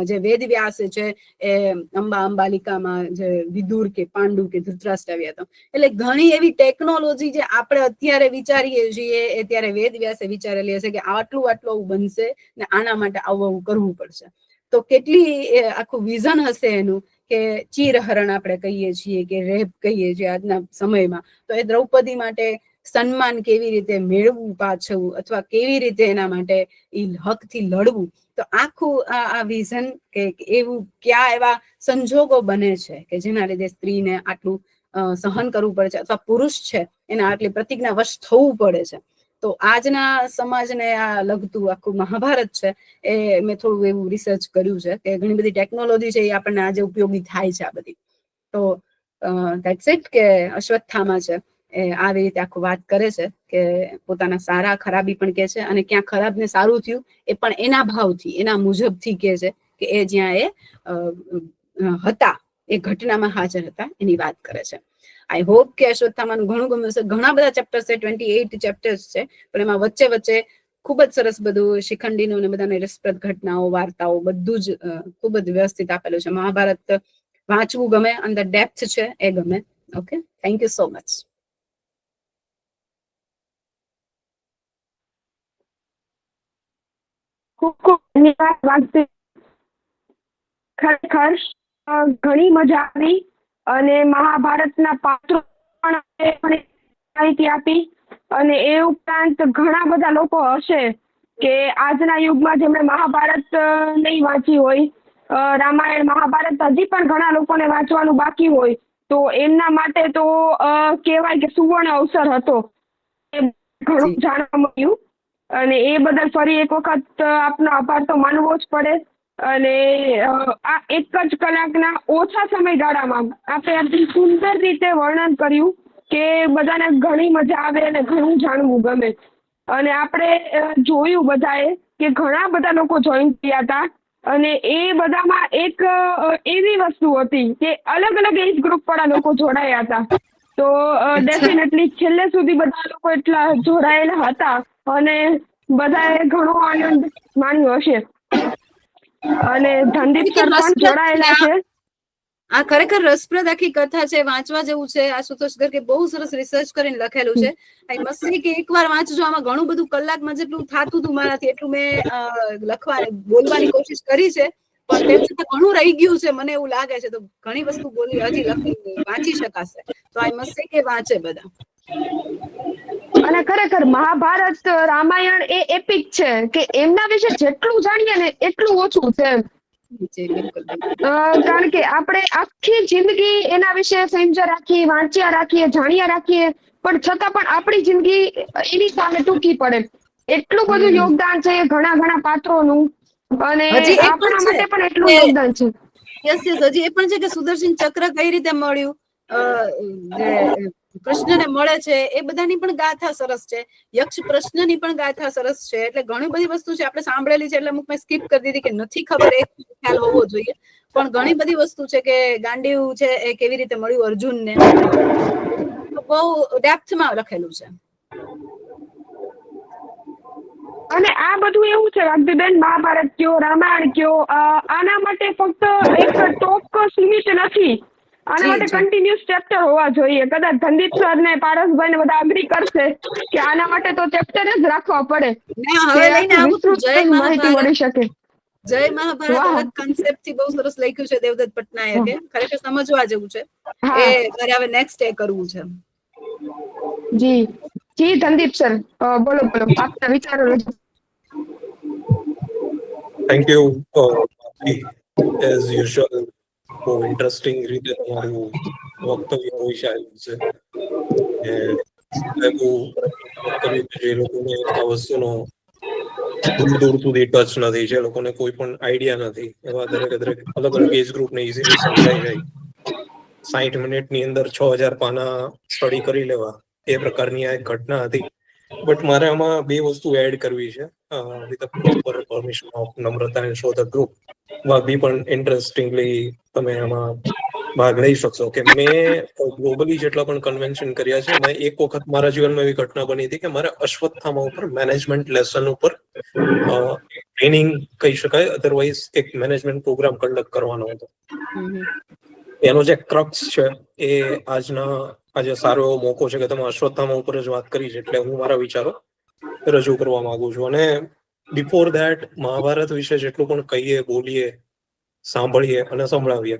જે વેદવ્યાસ છે એ અંબાલિકામાં જે વિદુર કે પાંડુ કે ધૃતરાષ્ટ્ર આવ્યા હતા, એટલે ઘણી એવી ટેકનોલોજી જે આપણે અત્યારે વિચારીએ છીએ એ ત્યારે વેદવ્યાસે વિચારેલી હશે કે આટલું બનશે ને આના માટે આવું કરવું પડશે. તો કેટલી આખું વિઝન હશે એનું, કે ચીરહરણ આપણે કહીએ છીએ કે રેપ કહીએ છીએ આજના સમયમાં, તો એ દ્રૌપદી માટે સન્માન કેવી રીતે મેળવવું પાછું, અથવા કેવી રીતે એના માટે એ હકથી લડવું, તો આખું આ વિઝન કે એવું ક્યાં એવા સંજોગો બને છે કે જેના લીધે સ્ત્રીને આટલું સહન કરવું પડે છે, અથવા પુરુષ છે એને આટલી પ્રતિજ્ઞા વશ થવું પડે છે. તો આજના સમાજને આ લગતું આખું મહાભારત છે એ મેં થોડું એવું રિસર્ચ કર્યું છે કે ઘણી બધી ટેકનોલોજી છે એ આપણને આજે ઉપયોગી થાય છે આ બધી. તો ધેટ્સ ઇટ, કે અશ્વત્થામા છે એ આવી રીતે આખું વાત કરે છે કે પોતાના સારા ખરાબી પણ કે છે, અને ક્યાં ખરાબ ને સારું થયું એ પણ એના ભાવથી એના મુજબથી કે છે કે એ જ્યાં એ હતા એ ઘટનામાં હાજર હતા એની વાત કરે છે. આઈ હોપ કે અશ્વત્થામાનું ઘણું ગમ્યું હશે. ઘણા બધા ચેપ્ટર્સ છે, 28 ચેપ્ટર્સ છે, પણ એમાં વચ્ચે વચ્ચે ખૂબ જ સરસ બધું શિખંડીનું ને બધાને રસપ્રદ ઘટનાઓ વાર્તાઓ બધું જ ખૂબ જ વ્યવસ્થિત આપેલું છે. મહાભારત વાંચવું ગમે, અંદર ડેપ્થ છે એ ગમે. Okay, thank you so much. ખૂબ ખૂબ ધન્યવાદ. ખરેખર ઘણી મજા આવી, અને મહાભારતના પાત્રો પણ માહિતી આપી, અને એ ઉપરાંત ઘણા બધા લોકો હશે કે આજના યુગમાં જેમણે મહાભારત નહીં વાંચી હોય, રામાયણ મહાભારત હજી પણ ઘણા લોકોને વાંચવાનું બાકી હોય, તો એમના માટે તો કહેવાય કે સુવર્ણ અવસર હતો. એ ઘણું જાણવા મળ્યું, અને એ બદલ ફરી એક વખત આપનો આભાર તો માનવો જ પડે. અને આ એક જ કલાકના ઓછા સમયગાળામાં આપણે આટલી સુંદર રીતે વર્ણન કર્યું કે બધાને ઘણી મજા આવે અને ઘણું જાણવું ગમે. અને આપણે જોયું બધાએ કે ઘણા બધા લોકો જોઈન થયા હતા, અને એ બધામાં એક એવી વસ્તુ હતી કે અલગ અલગ એજ ગ્રુપ વાળા લોકો જોડાયા હતા. તો ડેફિનેટલી છેલ્લે સુધી બધા લોકો એટલા જોડાયેલા હતા, અને બધાએ ઘણો આનંદ માણ્યો હશે. અને ધનદીપ સર પણ જોડાયેલા છે. આ ખરેખર રસપ્રદ આખી કથા છે, વાંચવા જેવું છે. આશુતોષ ગર્ગે બહુ સરસ રિસર્ચ કરીને લખેલું છે. આઈ મસ્ટ સે કે એકવાર વાંચજો. આમાં ઘણું બધું કલાકમાં જેટલું થતું હતું મારાથી એટલું મેં બોલવાની કોશિશ કરી છે, પણ તેમ છતાં ઘણું રહી ગયું છે મને એવું લાગે છે. તો ઘણી વસ્તુ બોલી હજી લખી વાંચી શકાશે. તો આઈ મસ્ટ સે કે વાંચે બધા. અને ખરેખર મહાભારત રામાયણ એ એપિક છે કે એમના વિશે જેટલું જાણીએ ને એટલું ઓછું છે. કારણ કે આપણે આખી જિંદગી એના વિશે સમજ્યા રાખીએ, વાંચ્યા રાખીએ, જાણ્યા રાખીએ, પણ છતાં પણ આપણી જિંદગી એની સામે ટૂંકી પડે. એટલું બધું યોગદાન છે ઘણા ઘણા પાત્રોનું, અને આપણા માટે પણ એટલું યોગદાન છે. યસ યસ, હજી એ પણ છે કે સુદર્શન ચક્ર કઈ રીતે મળ્યું, જે કૃષ્ણને મળે છે એ બધાની પણ ગાથા સરસ છે. યક્ષ પ્રશ્નની પણ ગાથા સરસ છે. એટલે ઘણી બધી વસ્તુ છે આપણે સાંભળેલી છે, એટલે અમુક મેં સ્કીપ કરી દીધી કે નથી ખબર, એ ખ્યાલ હોવો જોઈએ. પણ ઘણી બધી વસ્તુ છે કે ગાંડીવ છે એ કેવી રીતે મળ્યું અર્જુનને, બહુ ડેપ્થમાં લખેલું છે. અને આ બધું એવું છે વાગ્દીબેન, મહાભારત કયો, રામાયણ કયો, આના માટે ફક્ત એક ટોક સીમિત નથી. આના માટે કન્ટિન્યુઅસ ચેપ્ટર હોવા જોઈએ. કદાચ ધનદીપ સર ને પારસભાઈ ને બધા અગ્રી કરશે કે આના માટે તો ચેપ્ટર જ રાખવા પડે, હવે લઈને આવું છું જય માહિતી મળી શકે. જય મહાભારત અલગ કન્સેપ્ટ થી બહુ સરસ લખ્યું છે દેવદત્ત પટનાયકે. ખરેખર સમજવા જેવું છે. એ મારે હવે નેક્સ્ટ ડે કરવું છે. જી જી ધનદીપ સર, બોલો બોલો, આપના વિચારો રજૂ. Thank you. એઝ યુઝ્યુઅલ બહુ ઇન્ટરેસ્ટિંગ રીતે તમારું વક્તવ્ય હોઈ આવ્યું છે. જે લોકોને આ વસ્તુનો દૂર દૂર સુધી ટચ નથી, જે લોકોને કોઈ પણ આઈડિયા નથી, એવા દરેક અલગ અલગ એજ ગ્રુપને ઇઝીલી સમજાઈ જાય. 60 મિનિટની અંદર 6000 પાના સ્ટડી કરી લેવા, એ પ્રકારની આ એક ઘટના હતી. બટ મારે આમાં બે વસ્તુ એડ કરવી છે, with proper permission of Namrata and show the group. બી પણ ઇન્ટરેસ્ટિંગલી તમે આમાં ભાગ લઈ શકશો. કે મેં ગ્લોબલી જેટલા પણ કન્વેન્શન કર્યા છે, મેં એક વખત મારા જીવનમાં એવી ઘટના બની હતી કે મારે અશ્વત્થામા ઉપર મેનેજમેન્ટ લેસન ઉપર ટ્રેનિંગ કહી શકાય, અધરવાઇઝ એક મેનેજમેન્ટ પ્રોગ્રામ કન્ડક્ટ કરવાનો હતો. એનો જે ક્રક્સ છે એ આજે સારો એવો મોકો છે કે તમે અશ્વત્થામા ઉપર જ વાત કરી છે, એટલે હું મારા વિચારો રજૂ કરવા માંગુ છું. અને બિફોર ધેટ મહાભારત વિશે જેટલું પણ કહીએ, બોલીએ, સાંભળીએ અને સંભળાવીએ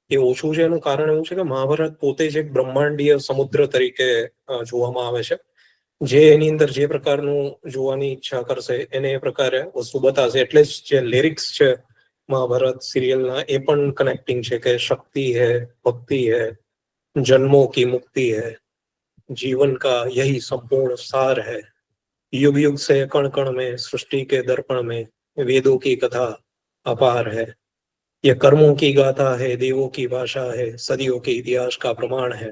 એ ઓછું છે. એનું કારણ એવું છે કે મહાભારત પોતે જ એક બ્રહ્માંડીય સમુદ્ર તરીકે જોવામાં આવે છે, જે એની અંદર જે પ્રકારનું જોવાની ઈચ્છા કરશે એને એ પ્રકારે વસ્તુ બતાવશે. એટલે જ જે લિરિક્સ છે महाभारत सीरियल ना ये पण कनेक्टिंग है कि शक्ति है, भक्ति है, जन्मों की मुक्ति है, जीवन का यही संपूर्ण सार है, युग युग से कण कण में सृष्टि के दर्पण में वेदों की कथा अपार है, ये कर्मों की गाथा है, देवों की भाषा है, सदियों के इतिहास का प्रमाण है,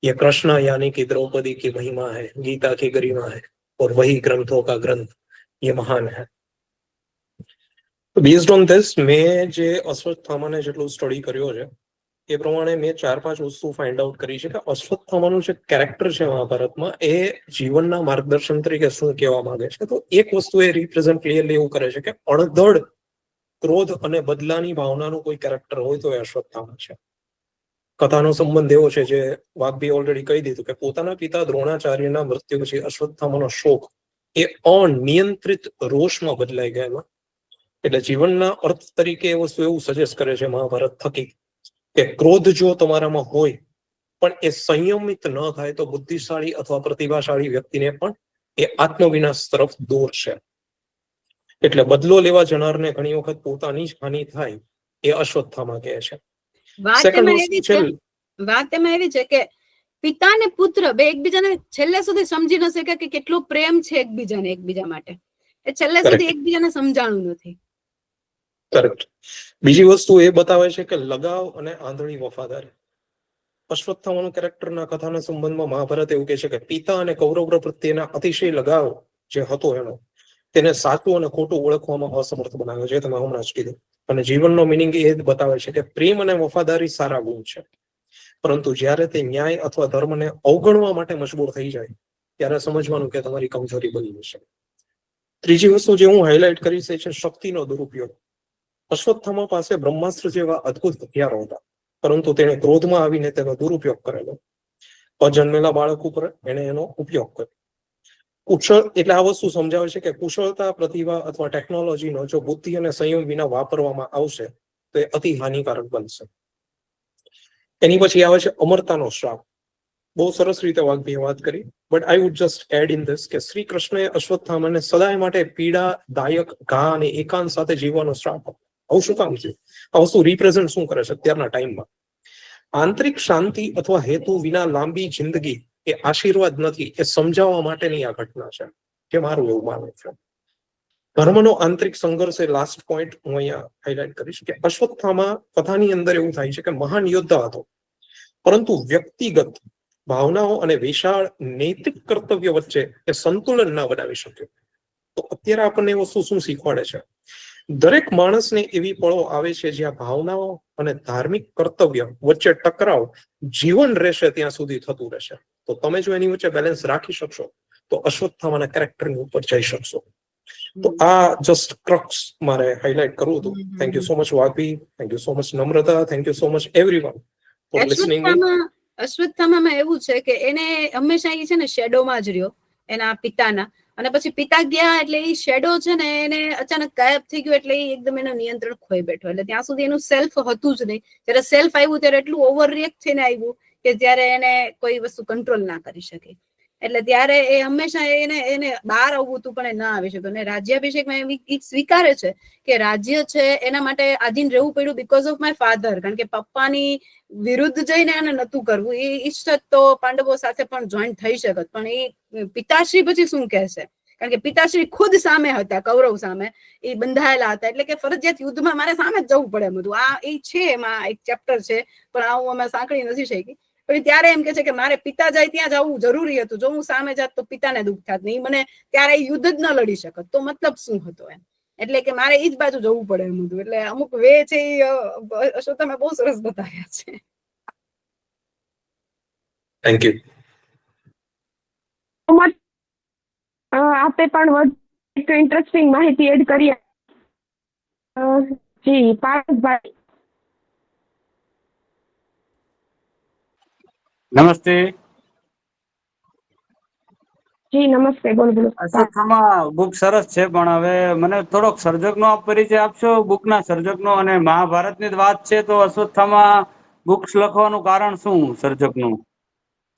ये कृष्ण यानी कि द्रौपदी की महिमा है, गीता की गरिमा है, और वही ग्रंथों का ग्रंथ ये महान है. બેઝડ ઓન ધીસ મેં જે અશ્વત્થામાને જેટલું સ્ટડી કર્યો છે એ પ્રમાણે મેં 4-5 વસ્તુ ફાઇન્ડ આઉટ કરી છે કે અશ્વત્થામાનું જે કેરેક્ટર છે મહાભારતમાં એ જીવનના માર્ગદર્શન તરીકે શું કહેવા માંગે છે. તો એક વસ્તુ એ રિપ્રેઝન્ટ ક્લિયરલી એવું કરે છે કે અણધડ ક્રોધ અને બદલાની ભાવનાનું કોઈ કેરેક્ટર હોય તો એ અશ્વત્થામા છે. કથાનો સંબંધ એવો છે, જે વાઘભી ઓલરેડી કહી દીધું, કે પોતાના પિતા દ્રોણાચાર્યના મૃત્યુ પછી અશ્વત્થામાનો શોક એ અનિયંત્રિત રોષમાં બદલાઈ ગયેલો. એટલે જીવનના અર્થ તરીકે એ વસ્તુ એવું સજેસ્ટ કરે છે મહાભારત થકી કે ક્રોધ જો તમારામાં હોય પણ એ સંયમિત ન થાય તો બુદ્ધિશાળી અથવા પ્રતિભાશાળી વ્યક્તિને પણ એ આત્મવિનાશ તરફ દોરશે. એટલે બદલો લેવા જનારને ઘણી વખત પોતાની જ હાનિ થાય એ અશ્વત્થામા કહે છે. વાત એમાં એવી છે કે પિતા અને પુત્ર બે એકબીજાને છેલ્લે સુધી સમજી ન શકે કે કેટલો પ્રેમ છે એકબીજા માટે. એ છેલ્લે સુધી એકબીજાને સમજાણું નથી. કરેક્ટ. બીજી વસ્તુ એ બતાવે છે કે લગાવ અને આંધળી વફાદારી. અશ્વત્થામાનું કેરેક્ટરના કથાના સંબંધમાં મહાભારત એવું કહે છે કે પિતા અને કૌરવ પ્રત્યેના અતિશય લગાવ જે હતો એનો તેને સાચું અને ખોટું ઓળખવામાં અસમર્થ બનાવ્યો છે, તમે હમણાં જ કીધું. અને જીવનનો મિનિંગ એ જ બતાવે છે કે પ્રેમ અને વફાદારી સારા ગુણ છે, પરંતુ જ્યારે તે ન્યાય અથવા ધર્મને અવગણવા માટે મજબૂર થઈ જાય ત્યારે સમજવાનું કે તમારી કમજોરી બની જશે. ત્રીજી વસ્તુ જે હું હાઇલાઇટ કરીશ એ છે શક્તિનો દુરુપયોગ. અશ્વત્થામા પાસે બ્રહ્માસ્ત્ર જેવા અદ્ભુત હથિયારો હતા, પરંતુ તેણે ક્રોધમાં આવીને તેનો દુરુપયોગ કરેલો. અજન્મેલા બાળક ઉપર એને એનો ઉપયોગ કર્યો. કુશળ એટલે આ વસ્તુ સમજાવે છે કે કુશળતા, પ્રતિભા અથવા ટેકનોલોજીનો જો બુદ્ધિ અને સંયમ વિના વાપરવામાં આવશે તો એ અતિ હાનિકારક બનશે. એની પછી આવે છે અમરતાનો શ્રાપ. બહુ સરસ રીતે વાઘભીએ વાત કરી, but I would just add in this કે શ્રી કૃષ્ણએ અશ્વત્થામાને સદાય માટે પીડાદાયક ઘા અને એકાંત સાથે જીવવાનો શ્રાપ આપ્યો. આવું શું કામ થયું? આ વસ્તુ રિપ્રેઝન્ટ શું કરે છે અત્યારના ટાઈમમાં? આંતરિક શાંતિ અથવા હેતુ વિના લાંબી જિંદગી એ આશીર્વાદ નથી, એ સમજાવવા માટેની આ ઘટના છે, જે મારું એવું માનવું છે. ધર્મનો આંતરિક સંઘર્ષ એ લાસ્ટ પોઈન્ટ હું અહીંયા હાઇલાઇટ કરીશ કે અશ્વત્થામા કથાની અંદર એવું થાય છે કે મહાન યોદ્ધા હતો, પરંતુ વ્યક્તિગત ભાવનાઓ અને વિશાળ નૈતિક કર્તવ્ય વચ્ચે એ સંતુલન ના બનાવી શક્યો. તો અત્યારે આપણને એ વસ્તુ શું શીખવાડે છે? દરેક માણસને એવી પળો આવે છે જ્યાં ભાવનાઓ અને ધાર્મિક કર્તવ્ય વચ્ચે ટકરાવ જીવન રહેશે ત્યાં સુધી થતું રહેશે. તો તમે જો એની વચ્ચે બેલેન્સ રાખી શકશો તો અશ્વત્થામાના કેરેક્ટરની ઉપર જઈ શકશો. તો આ જસ્ટ ક્રક્સ મારે હાઇલાઇટ કરવું હતું. થેન્ક યુ સો મચ વાઘભી, thank you so much Namrata, thank you so much everyone for listening. અશ્વત્થામામાં એવું છે કે એને હંમેશા એ છે ને શેડોમાં જ રહ્યો એના પિતાના, અને પછી પિતા ગયા એટલે એ શેડો છે ને એને અચાનક ગાયબ થઈ ગયો એટલે એ એકદમ એનું નિયંત્રણ ખોઈ બેઠો. એટલે ત્યાં સુધી એનું સેલ્ફ હતું જ નહીં. જયારે સેલ્ફ આવ્યું ત્યારે એટલું ઓવર રિએક્ટ થઈને આવ્યું કે જ્યારે એને કોઈ વસ્તુ કંટ્રોલ ના કરી શકે. એટલે ત્યારે એ હંમેશા એને બહાર આવવું હતું પણ એ ના આવી શક્યો. અને રાજ્યાભિષેકમાં એ સ્વીકારે છે કે રાજ્ય છે એના માટે આધીન રહેવું પડ્યું બીકોઝ ઓફ માય ફાધર. કારણ કે પપ્પાની વિરુદ્ધ જઈને એને નતું કરવું. એ ઈચ્છત તો પાંડવો સાથે પણ જોઈન્ટ થઈ શકત, પણ એ પિતાશ્રી પછી શું કહેશે? કારણ કે પિતાશ્રી ખુદ સામે હતા, કૌરવ સામે એ બંધાયેલા હતા, એટલે કે ફરજિયાત યુદ્ધમાં મારે સામે જ જવું પડે. બધું આ એ છે, એમાં એક ચેપ્ટર છે, પણ આવું અમે સાંકળી નથી શકી. પણ ત્યારે એમ કે છે કે મારે પિતા જાય ત્યાં જવું જરૂરી હતું. જો હું સામે જાત તો પિતાને દુઃખ થાત નહીં, મને ત્યારે યુદ્ધ જ ન લડી શકત. તો મતલબ શું હતો એમ? એટલે કે મારે એ જ બાજુ જવું પડે એમ હતું. એટલે અમુક વે છે એ અશ્વત્થામે બહુ સરસ બતાવ્યા છે. Thank you. આપે પણ ઇન્ટરેસ્ટિંગ માહિતી એડ કરી. જી પાર્થભાઈ. નમસ્તે. જી નમસ્તે, બોલો બોલો. અશ્વત્થામા બુક સરસ છે, પણ હવે મને થોડોક સર્જકનો આપ પરિચય આપશો, બુકના સર્જકનો. અને મહાભારતની જ વાત છે તો અશ્વત્થામા બુક્સ લખવાનું કારણ શું સર્જકનું?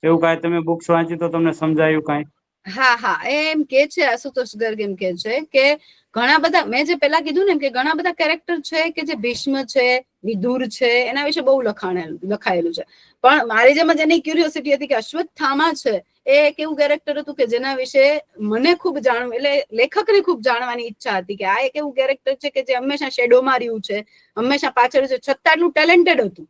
એવું કાંઈ તમે બુક્સ વાંચી તો તમને સમજાયું કાંઈ? હા, એમ કે છે આશુતોષ ગર્ગ, એમ કે છે કે ઘણા બધા, મેં જે પેલા કીધું ને કે ઘણા બધા કેરેક્ટર છે કે જે ભીષ્મ છે, વિદુર છે, એના વિશે બહુ લખાયેલું છે. પણ મારી જેમ જ એની ક્યુરિયોસિટી હતી કે અશ્વત્થામા છે એ એક એવું કેરેક્ટર હતું કે જેના વિશે મને ખૂબ જાણવું, એટલે લેખકને ખૂબ જાણવાની ઈચ્છા હતી કે આ એક એવું કેરેક્ટર છે કે જે હંમેશા શેડોમાં રહ્યું છે, હંમેશા પાછળ છે, છતાં એટલું ટેલેન્ટેડ હતું,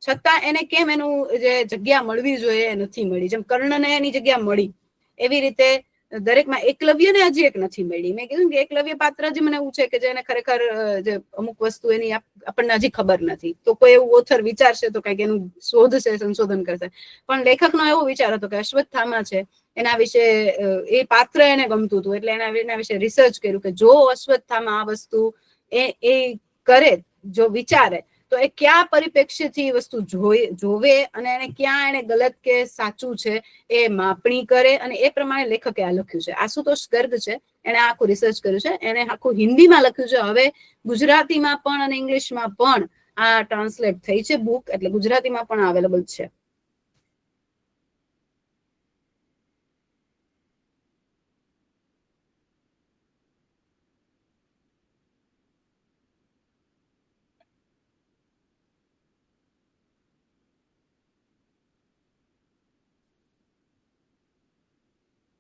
છતાં એને કેમ એનું જે જગ્યા મળવી જોઈએ એ નથી મળી. જેમ કર્ણને એની જગ્યા મળી, એવી રીતે દરેકમાં એકલવ્યને હજી એક નથી મળી. મેં કીધું કે એકલવ્ય પાત્ર જ મને એવું છે કે જેને ખરેખર જે અમુક વસ્તુ એની આપણને હજી ખબર નથી. તો કોઈ એવું ઓથર વિચારશે તો કઈક એનું શોધશે, સંશોધન કરશે. પણ લેખકનો એવો વિચાર હતો કે અશ્વત્થામા છે એના વિશે, એ પાત્ર એને ગમતું હતું, એટલે એના વિશે રિસર્ચ કર્યું કે જો અશ્વત્થામા આ વસ્તુ એ કરે, જો વિચારે, તો એ કયા પરિપ્રેક્ષ્યથી વસ્તુ જોવે અને એને ક્યાં એને ગલત કે સાચું છે એ માપણી કરે, અને એ પ્રમાણે લેખકે આ લખ્યું છે. આશુતોષ ગર્ગ છે, એને આખું રિસર્ચ કર્યું છે, એને આખું હિન્દીમાં લખ્યું છે. હવે ગુજરાતીમાં પણ અને ઇંગ્લિશમાં પણ આ ટ્રાન્સલેટ થઈ છે બુક, એટલે ગુજરાતીમાં પણ અવેલેબલ છે.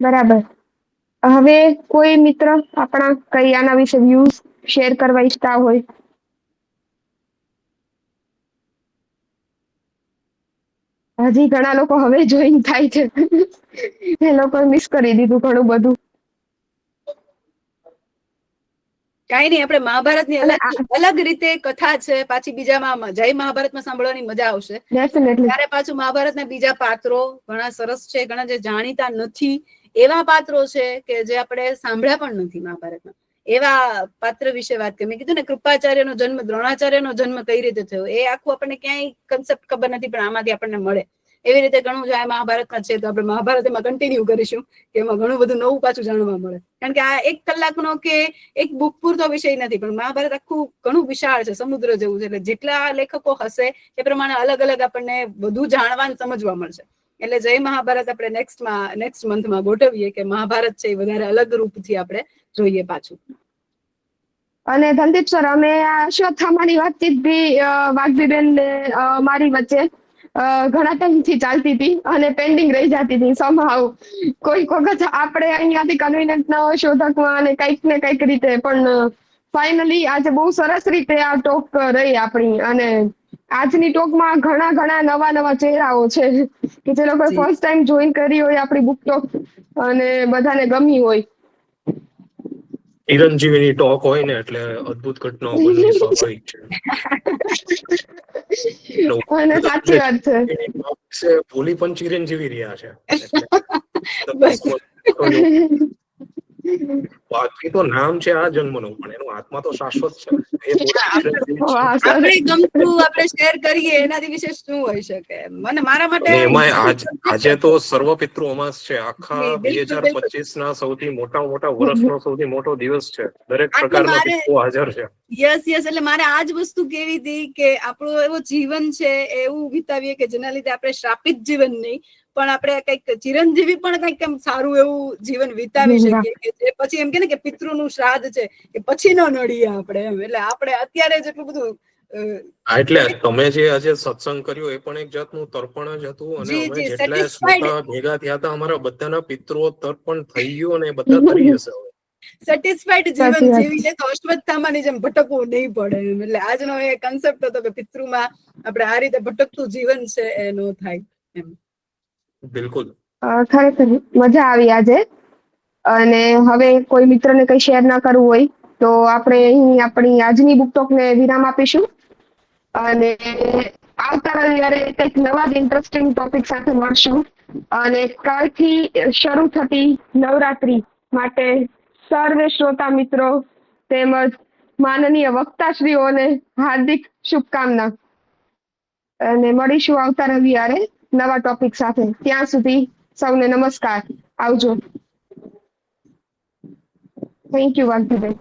બરાબર. હવે કોઈ મિત્ર આપણા કઈ આના વિશે વ્યૂઝ શેર કરવા ઈચ્છતા હોય? હજી ઘણા લોકો હવે જોઈન થાય છે, એ લોકો મિસ કરી દીધું ઘણું બધું. કઈ નહીં, આપણે મહાભારતની અલગ રીતે કથા છે, પાછી બીજામાં જય મહાભારતમાં સાંભળવાની મજા આવશે. ત્યારે પાછું મહાભારતના બીજા પાત્રો ઘણા સરસ છે, ઘણા જે જાણીતા નથી એવા પાત્રો છે કે જે આપણે સાંભળ્યા પણ નથી મહાભારતમાં, એવા પાત્ર વિશે વાત કરી. મેં કીધું ને, કૃપાચાર્યનો જન્મ, દ્રોણાચાર્યનો જન્મ કઈ રીતે થયો એ આખું આપણને ક્યાંય કન્સેપ્ટ ખબર નથી, પણ આમાંથી આપણને મળે. એવી રીતે ઘણું જ આ મહાભારતમાં છે, તો આપણે મહાભારત એમાં કન્ટિન્યુ કરીશું કે એમાં ઘણું બધું નવું પાછું જાણવા મળે. કારણ કે આ 1 કલાકનો કે એક બુક પૂરતો વિષય નથી, પણ મહાભારત આખું ઘણું વિશાળ છે, સમુદ્ર જેવું છે. એટલે જેટલા લેખકો હશે એ પ્રમાણે અલગ અલગ આપણને બધું જાણવા સમજવા મળશે. એટલે જય મહાભારત આપણે નેક્સ્ટ મંથમાં ગોઠવીએ કે મહાભારત છે એ વધારે અલગ રૂપથી આપણે જોઈએ પાછું. અને ધનદીપ સર, અમે આ અશ્વત્થામાની વાતચીત બી વાઘબીબેન ને મારી વચ્ચે ઘણા ટાઈમથી ચાલતી હતી અને પેન્ડિંગ રહી જતી હતી somehow. કોઈક વખત આપણે અહીંયાથી કન્વિનન્ટ ન હોય શોધકમાં અને કંઈક ને કંઈક રીતે, પણ ફાઇનલી આજે બહુ સરસ રીતે આ ટોક રહી આપણી. અને આજની ટોકમાં ઘણા નવા ચહેરાઓ છે કે જે લોકો ફર્સ્ટ ટાઈમ જોઈન કરી હોય આપણી બુક ટોક, અને બધાને ગમી હોય. ચિરંજીવીની ટોક હોય ને એટલે અદ્ભુત ઘટનાઓ બનવી સ્વાભાવિક છે. અને સાચી વાત છે. ભૂલી પણ ચિરંજીવી રહ્યા છે. બાકી તો નામ છે આ જન્મનું, પણ એનો આત્મા તો શાશ્વત છે. આપણે ગમતું આપણે શેર કરીએ એનાથી વિશેષ શું હોઈ શકે? મને મારા માટે આજે તો સર્વ પિતૃ અમાસ છે. આખા 2025 ના સૌથી મોટા વર્ષનો સૌથી મોટો દિવસ છે. દરેક પ્રકારના પિતૃઓ હાજર છે. યસ, એટલે મારે આ જ વસ્તુ કેવી હતી કે આપણું એવું જીવન છે એવું વિતાવીએ કે જેના લીધે આપણે શ્રાપિત જીવન નહીં, પણ આપણે કંઈક ચિરંજીવી પણ કંઈક એમ સારું એવું જીવન વિતાવી શકીએ કે પછી એમ કે પિતૃનું શ્રાદ્ધ છે એ પછી ન નડીએ આપણે એમ. એટલે આપણે અત્યારે જેટલું બધું એટલે તમે જે આજે સત્સંગ કર્યો એ પણ એક જાતનું તર્પણ જ હતું, અને અમે જેટલા શ્રોતા ભેગા થયા હતા અમારા બધાના પિતૃઓ તર્પણ થઈ ગયું, અને બધા તરી જશે હવે. સેટિસ્ફાઈડ જીવન જીવીએ તો અશ્વત્થામાની જેમ ભટકવું નહીં પડે. એટલે આજનો એ કન્સેપ્ટ હતો કે પિતૃમાં આપણે આ રીતે ભટકતું જીવન છે એ ન થાય એમ. બિલકુલ. ખરેખર મજા આવી આજે. અને હવે કોઈ મિત્રને કઈ શેર ના કરવું હોય તો આપણે અહીં આપણી આજની બુક ટોક ને વિરામ આપીશું. અને આવતા રવિવારે કંઈક નવા જ ઇન્ટરેસ્ટિંગ ટોપિક સાથે મળશું. અને કાલથી શરૂ થતી નવરાત્રી માટે સર્વે શ્રોતા મિત્રો તેમજ માનનીય વક્તાશ્રીઓને હાર્દિક શુભકામના. અને મળીશું આવતા રવિવારે નવા ટોપિક સાથે. ત્યાં સુધી સૌને નમસ્કાર. આવજો. Thank you વાઘજીભાઈ.